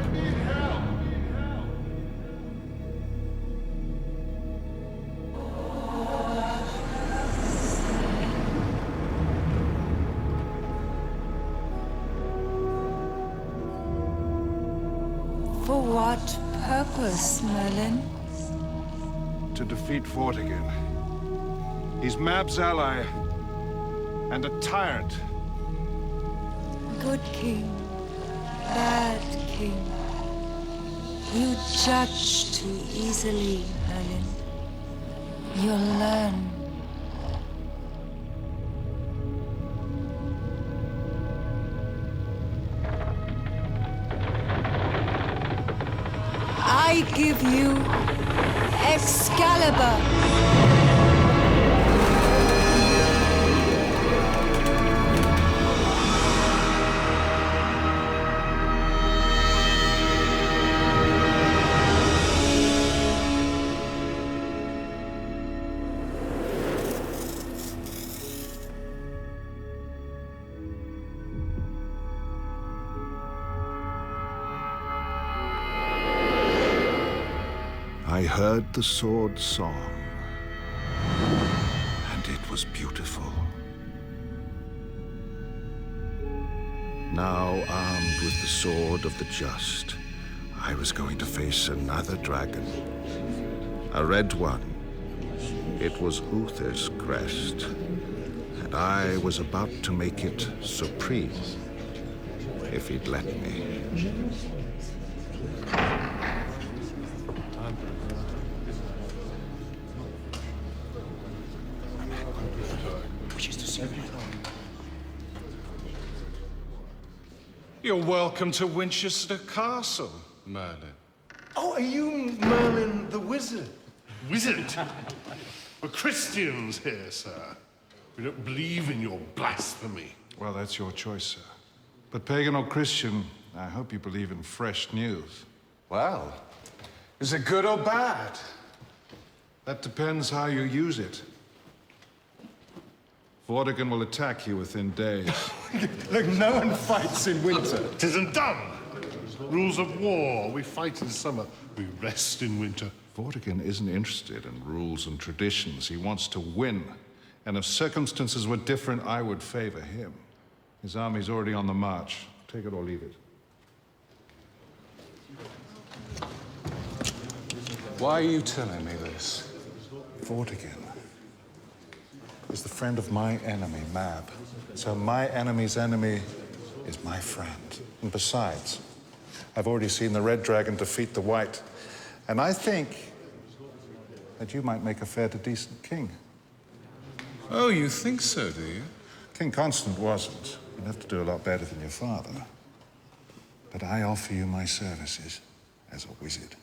For what purpose, Merlin? To defeat Vortigern. He's Mab's ally and a tyrant. Good king, bad king. You judge too easily, Merlin. You'll learn. I give you Excalibur! I heard the sword song, and it was beautiful. Now, armed with the sword of the just, I was going to face another dragon. A red one. It was Uther's crest, and I was about to make it supreme, if he'd let me. You're welcome to Winchester Castle, Merlin. Oh, are you Merlin the wizard? Wizard? We're Christians here, sir. We don't believe in your blasphemy. Well, that's your choice, sir. But pagan or Christian, I hope you believe in fresh news. Well, is it good or bad? That depends how you use it. Vortigern will attack you within days. Look, no one fights in winter. 'Tisn't done. Rules of war. We fight in summer. We rest in winter. Vortigern isn't interested in rules and traditions. He wants to win. And if circumstances were different, I would favor him. His army's already on the march. Take it or leave it. Why are you telling me this? Vortigern is the friend of my enemy, Mab. So my enemy's enemy is my friend. And besides, I've already seen the Red Dragon defeat the White. And I think that you might make a fair to decent king. Oh, you think so, do you? King Constant wasn't. You'd have to do a lot better than your father. But I offer you my services as a wizard.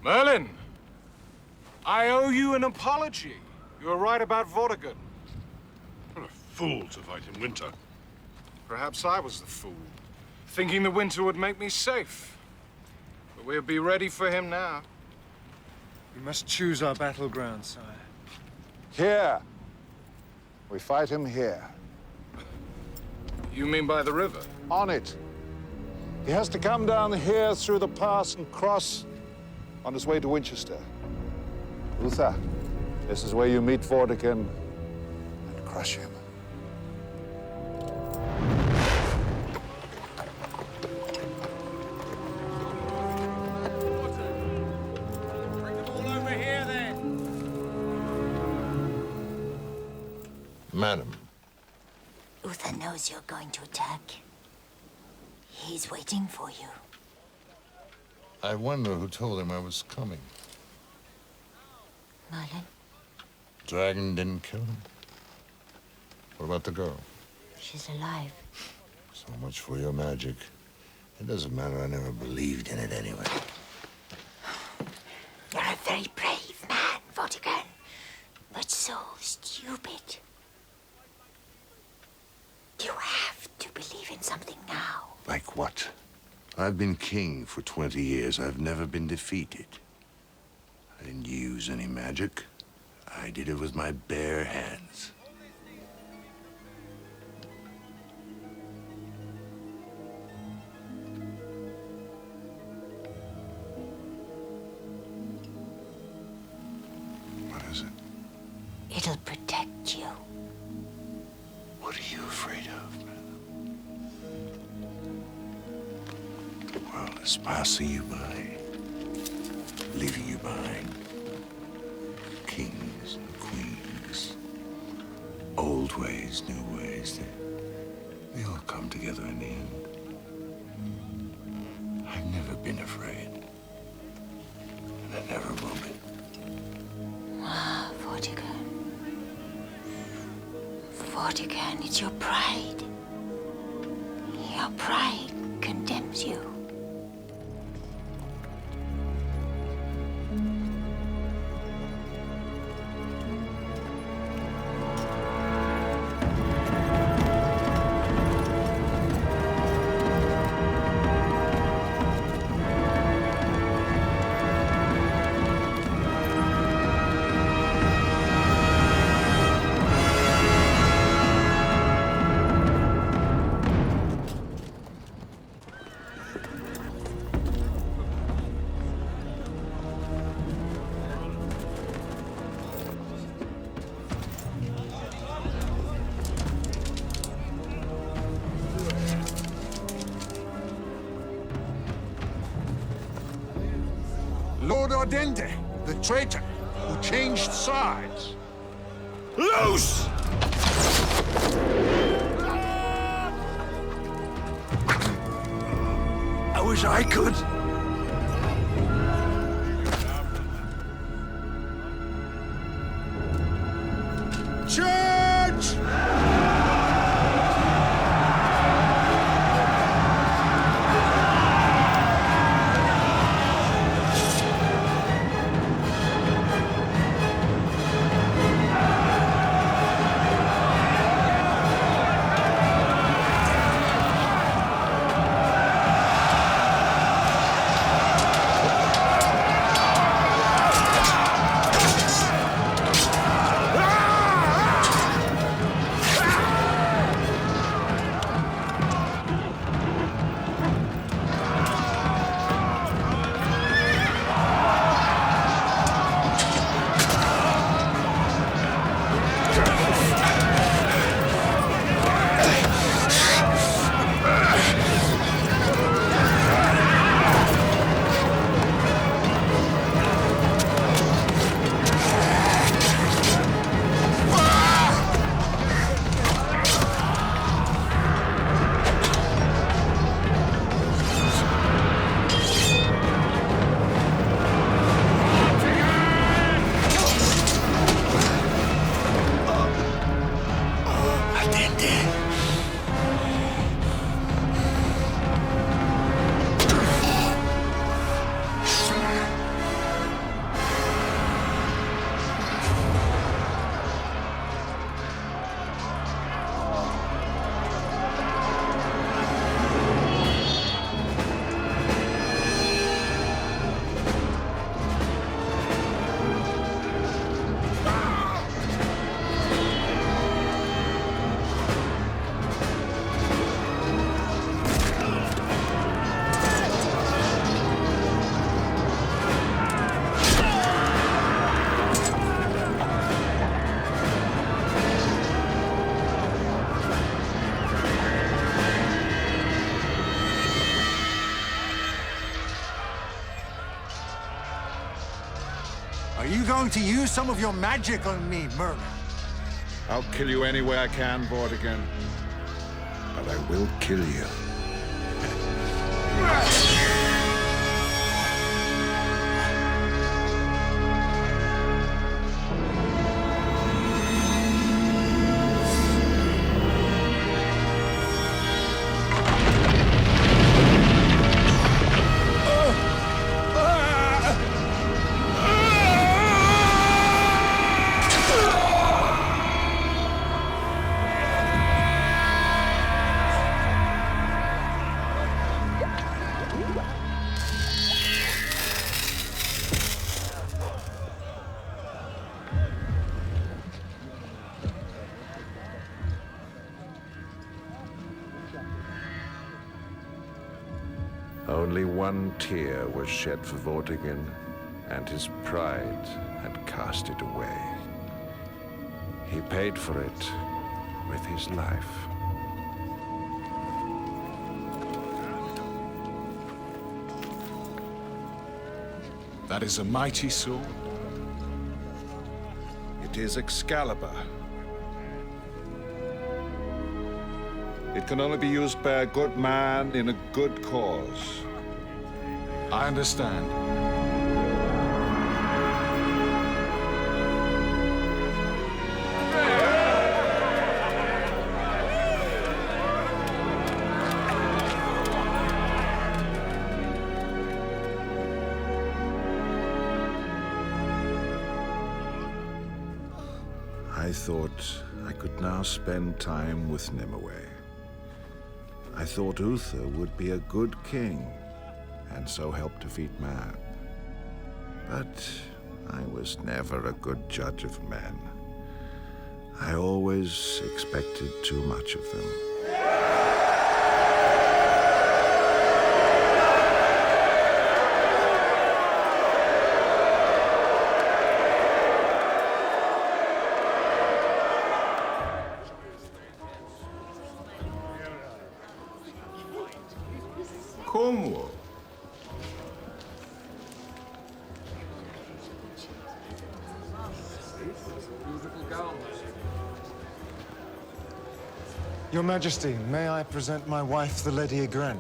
Merlin, I owe you an apology. You were right about Vortigern. What a fool to fight in winter. Perhaps I was the fool, thinking the winter would make me safe. But we'll be ready for him now. We must choose our battleground, sire. Here. We fight him here. You mean by the river? On it. He has to come down here through the pass and cross on his way to Winchester. Uther, this is where you meet Vortigern and crush him. Madam. Uther knows you're going to attack. He's waiting for you. I wonder who told him I was coming. Merlin? Dragon didn't kill him. What about the girl? She's alive. So much for your magic. It doesn't matter, I never believed in it anyway. You're a very brave man, Vortigern, but so stupid. You have to believe in something now. Like what? I've been king for 20 years. I've never been defeated. I didn't use any magic. I did it with my bare hands. What is it? It'll protect you. What are you afraid of, man? The world is passing you by, leaving you behind. Kings and queens, old ways, new ways, they all come together in the end. I've never been afraid, and I never will be. Ah, Vortigern. Vortigern, it's your pride. Your pride condemns you. Lord Ardente, the traitor who changed sides. Loose! I wish I could. Church! Are you going to use some of your magic on me, Merlin? I'll kill you any way I can, Vortigern. But I will kill you. Only one tear was shed for Vortigern, and his pride had cast it away. He paid for it with his life. That is a mighty sword. It is Excalibur. It can only be used by a good man in a good cause. I understand. I thought I could now spend time with Nimue. I thought Uther would be a good king, and so help defeat Mab. But I was never a good judge of men. I always expected too much of them. Cornwall. Your Majesty, may I present my wife, the Lady Ygraine?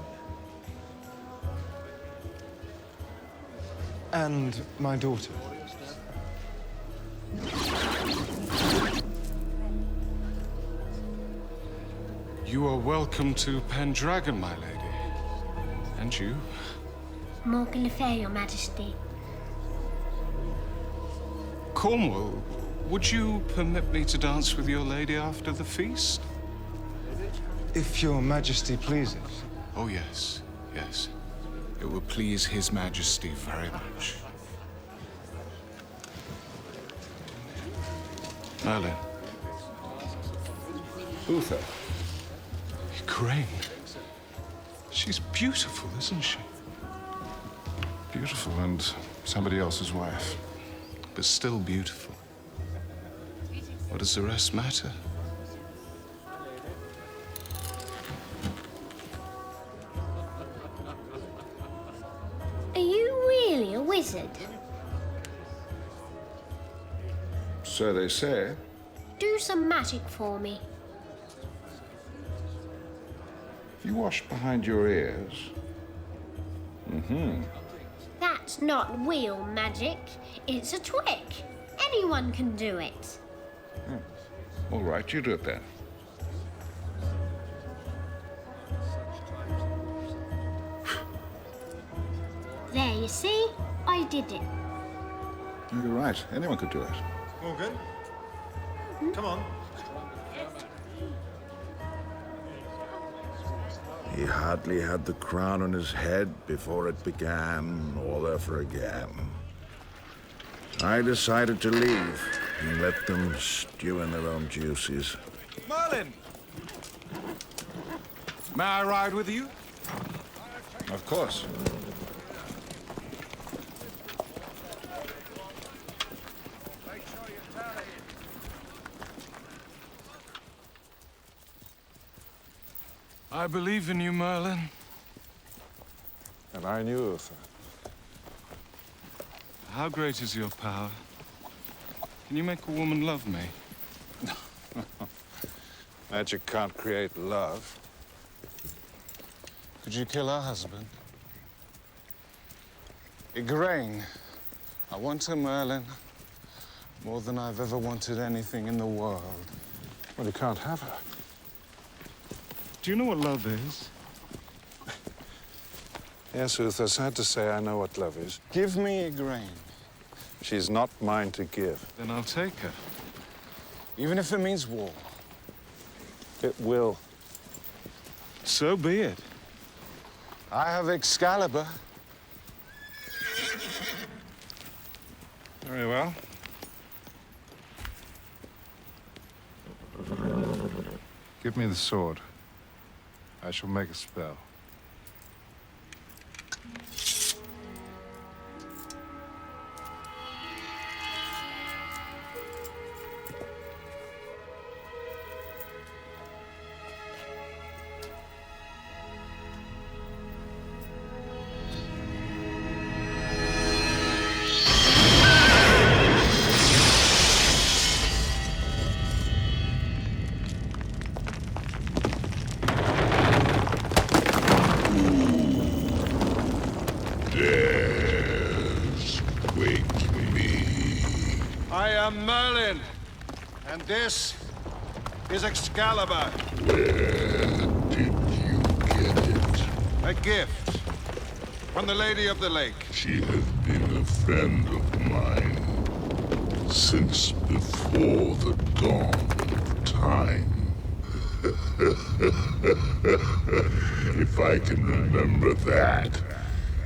And my daughter. You are welcome to Pendragon, my lady. And you? Morgan Le Fay, Your Majesty. Cornwall, would you permit me to dance with your lady after the feast? If Your Majesty pleases. Oh, yes, yes. It will please His Majesty very much. Merlin. Uther. Ygraine. She's beautiful, isn't she? Beautiful and somebody else's wife. But still beautiful. What does the rest matter? Are you really a wizard? So they say. Do some magic for me. You wash behind your ears. Mm-hmm. That's not real magic. It's a trick. Anyone can do it. All right, you do it then. There, you see? I did it. You're right. Anyone could do it. Morgan? Come on. He hardly had the crown on his head before it began all over again. I decided to leave and let them stew in their own juices. Merlin! May I ride with you? Of course. I believe in you, Merlin. And I knew Uther. How great is your power? Can you make a woman love me? Magic can't create love. Could you kill her husband? Ygraine, I want her, Merlin, more than I've ever wanted anything in the world. Well, you can't have her. Do you know what love is? Yes, Uther, sad to say I know what love is. Give me Ygraine. She's not mine to give. Then I'll take her. Even if it means war. It will. So be it. I have Excalibur. Very well. Give me the sword. I shall make a spell. I am Merlin, and this is Excalibur. Where did you get it? A gift from the Lady of the Lake. She has been a friend of mine since before the dawn of time. If I can remember that,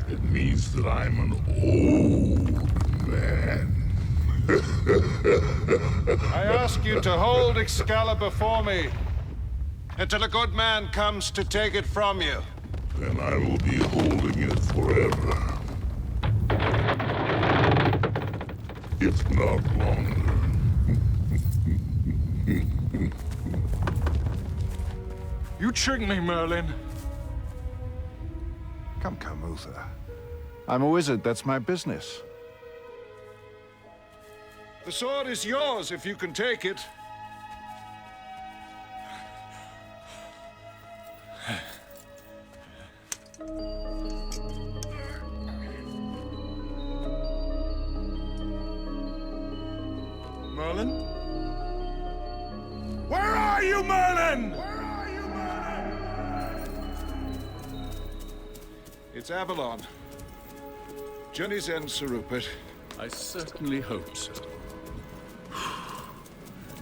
it means that I'm an old man. I ask you to hold Excalibur for me until a good man comes to take it from you. Then I will be holding it forever. If not longer. You tricked me, Merlin. Come, Uther. I'm a wizard, that's my business. The sword is yours if you can take it. Merlin? Where are you, Merlin? It's Avalon. Journey's end, Sir Rupert. I certainly hope so.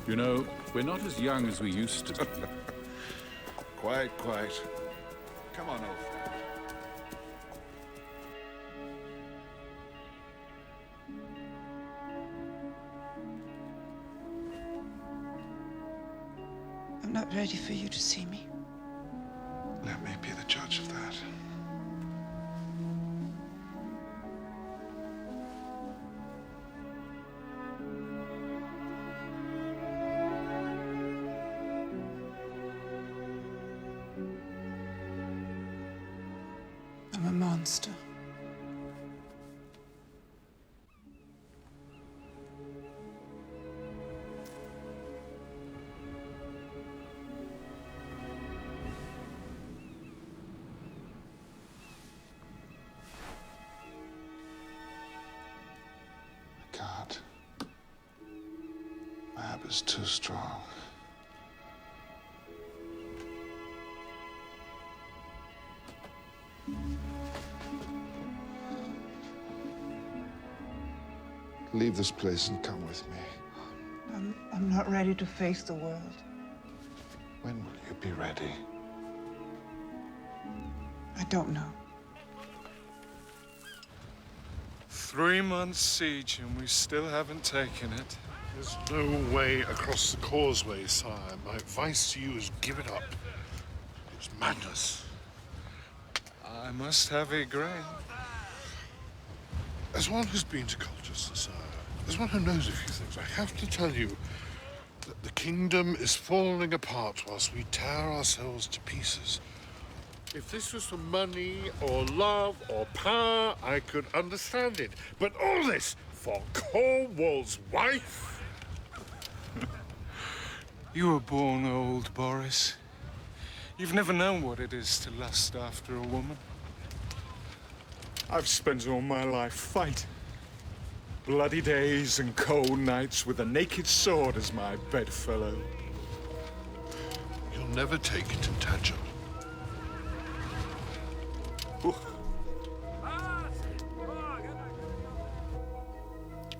You know, we're not as young as we used to be. Quite. Come on, old friend. I'm not ready for you to see me. Let me be the judge of that. I'm a monster. I can't. Mab is too strong. Leave this place and come with me. I'm not ready to face the world. When will you be ready? I don't know. 3 months siege and we still haven't taken it. There's no way across the causeway, sire. My advice to you is give it up. It's madness. I must have a grain. As one who's been to Colchester, sire, as one who knows a few things, I have to tell you that the kingdom is falling apart whilst we tear ourselves to pieces. If this was for money or love or power, I could understand it. But all this for Cornwall's wife? You were born old, Boris. You've never known what it is to lust after a woman. I've spent all my life fighting. Bloody days and cold nights with a naked sword as my bedfellow. You'll never take it in Tantrum.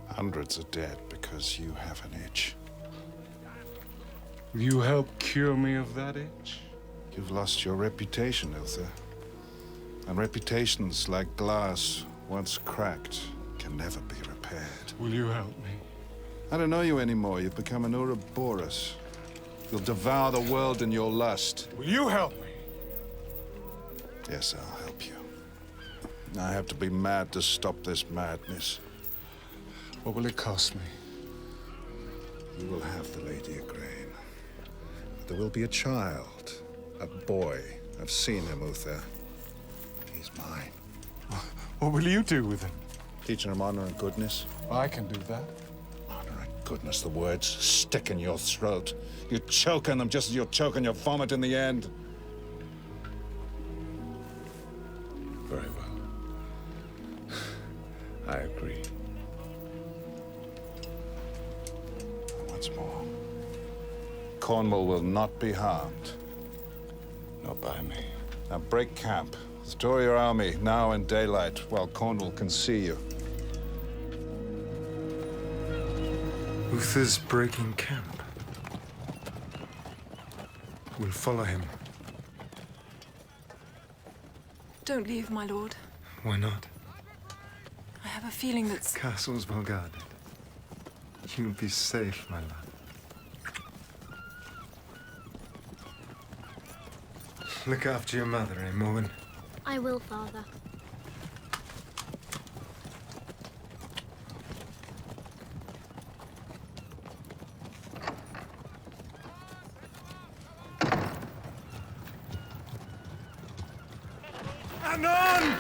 Hundreds are dead because you have an itch. Will you help cure me of that itch? You've lost your reputation, Ilsa. And reputations, like glass, once cracked, can never be repaired. Will you help me? I don't know you anymore. You've become an Ouroboros. You'll devour the world in your lust. Will you help me? Yes, I'll help you. I have to be mad to stop this madness. What will it cost me? You will have the Lady Igraine. But there will be a child, a boy. I've seen him, Uther. He's mine. What will you do with him? Teaching him honor and goodness. I can do that. Honor and goodness, the words stick in your throat. You choke on them just as you'll choke on your vomit in the end. Very well. I agree. Once more, Cornwall will not be harmed. Not by me. Now break camp. Store your army now in daylight while Cornwall can see you. Uther's breaking camp. We'll follow him. Don't leave, my lord. Why not? I have a feeling that... Castle's well guarded. You'll be safe, my love. Look after your mother, eh, Morgan? I will, Father. And on!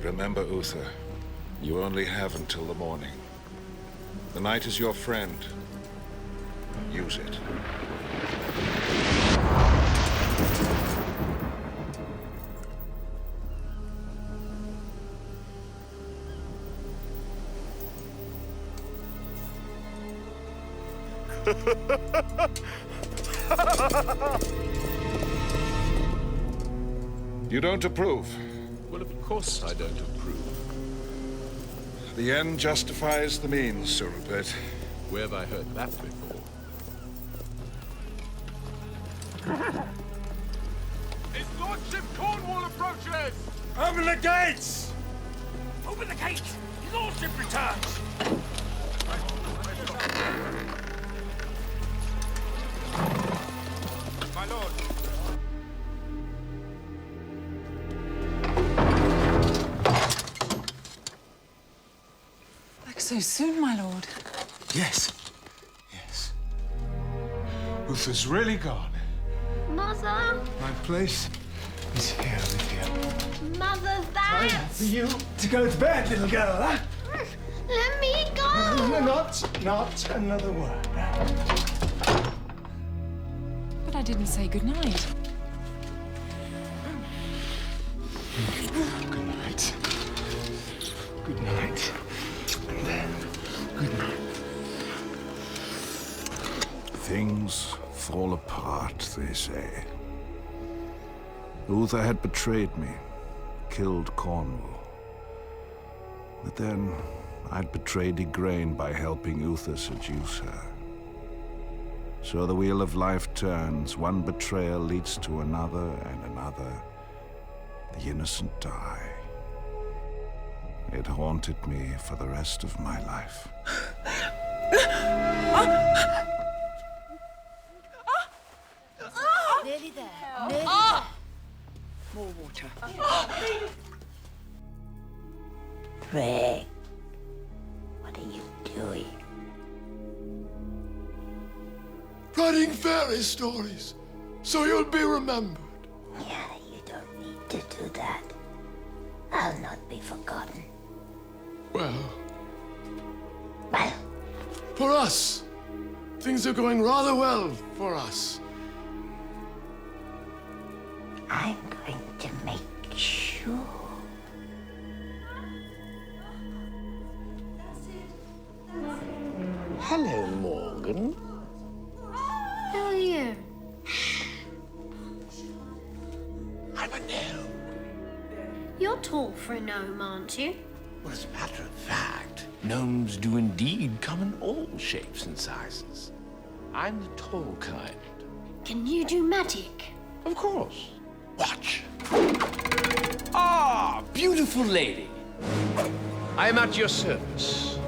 Remember, Uther, you only have until the morning. The night is your friend. Use it. You don't approve? Well, of course I don't approve. The end justifies the means, Sir Rupert. Where have I heard that before? His Lordship Cornwall approaches! Open the gates! Open the gates! His lordship returns! My lord. Back so soon, my lord. Yes. Yes. Uther's really gone. Mother! My place is here with you. Mother, Time that! for you to go to bed, little girl, huh? Let me go! No, not another word. But I didn't say goodnight. Good night. Good night. And then, good night. Things fall apart, they say. Uther had betrayed me, killed Cornwall. But then, I'd betrayed Igraine by helping Uther seduce her. So the wheel of life turns, one betrayal leads to another and another. The innocent die. It haunted me for the rest of my life. Nearly there. Nearly there. More water. Greg, what are you doing? Writing fairy stories, so you'll be remembered. Yeah, you don't need to do that. I'll not be forgotten. Well, for us, things are going rather well for us. I'm going to make sure. Hello, Morgan. Who are you? I'm a gnome. You're tall for a gnome, aren't you? Well, as a matter of fact, gnomes do indeed come in all shapes and sizes. I'm the tall kind. Can you do magic? Of course. Watch. Ah, beautiful lady. I am at your service.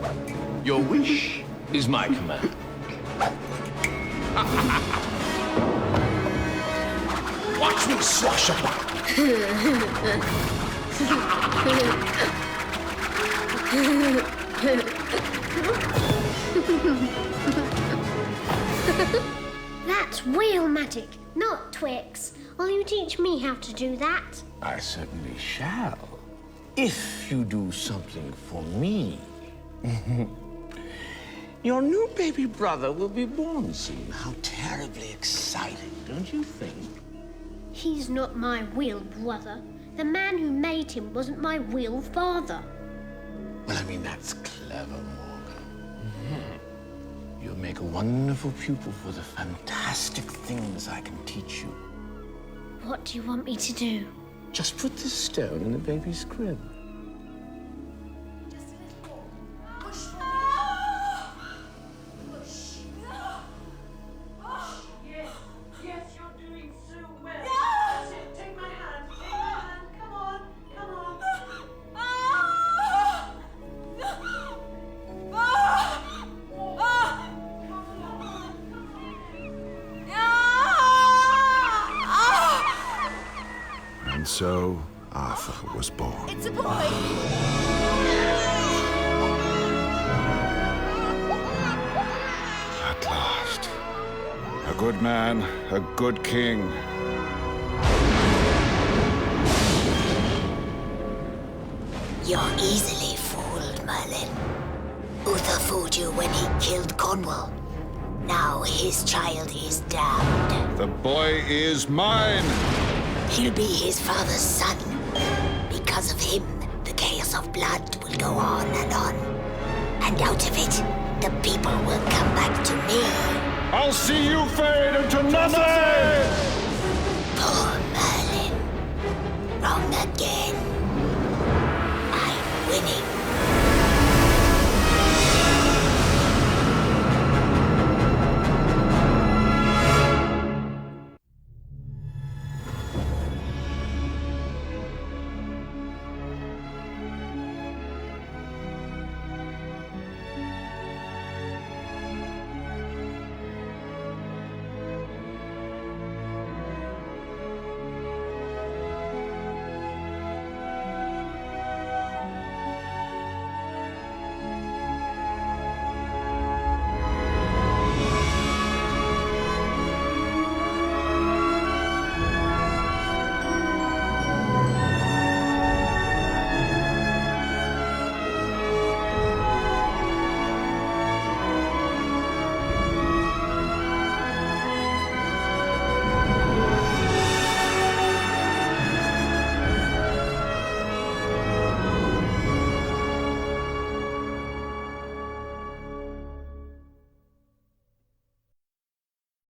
Your wish is my command. Watch me slosh about. That's real magic, not Twix. Will you teach me how to do that? I certainly shall. If you do something for me. Your new baby brother will be born soon. How terribly exciting, don't you think? He's not my real brother. The man who made him wasn't my real father. Well, I mean, that's clever, Morgan. You'll make a wonderful pupil for the fantastic things I can teach you. What do you want me to do? Just put this stone in the baby's crib. And so Arthur was born. It's a boy! At last. A good man, a good king. You're easily fooled, Merlin. Uther fooled you when he killed Cornwall. Now his child is damned. The boy is mine! He'll be his father's son. Because of him, the chaos of blood will go on. And out of it, the people will come back to me. I'll see you fade into nothing!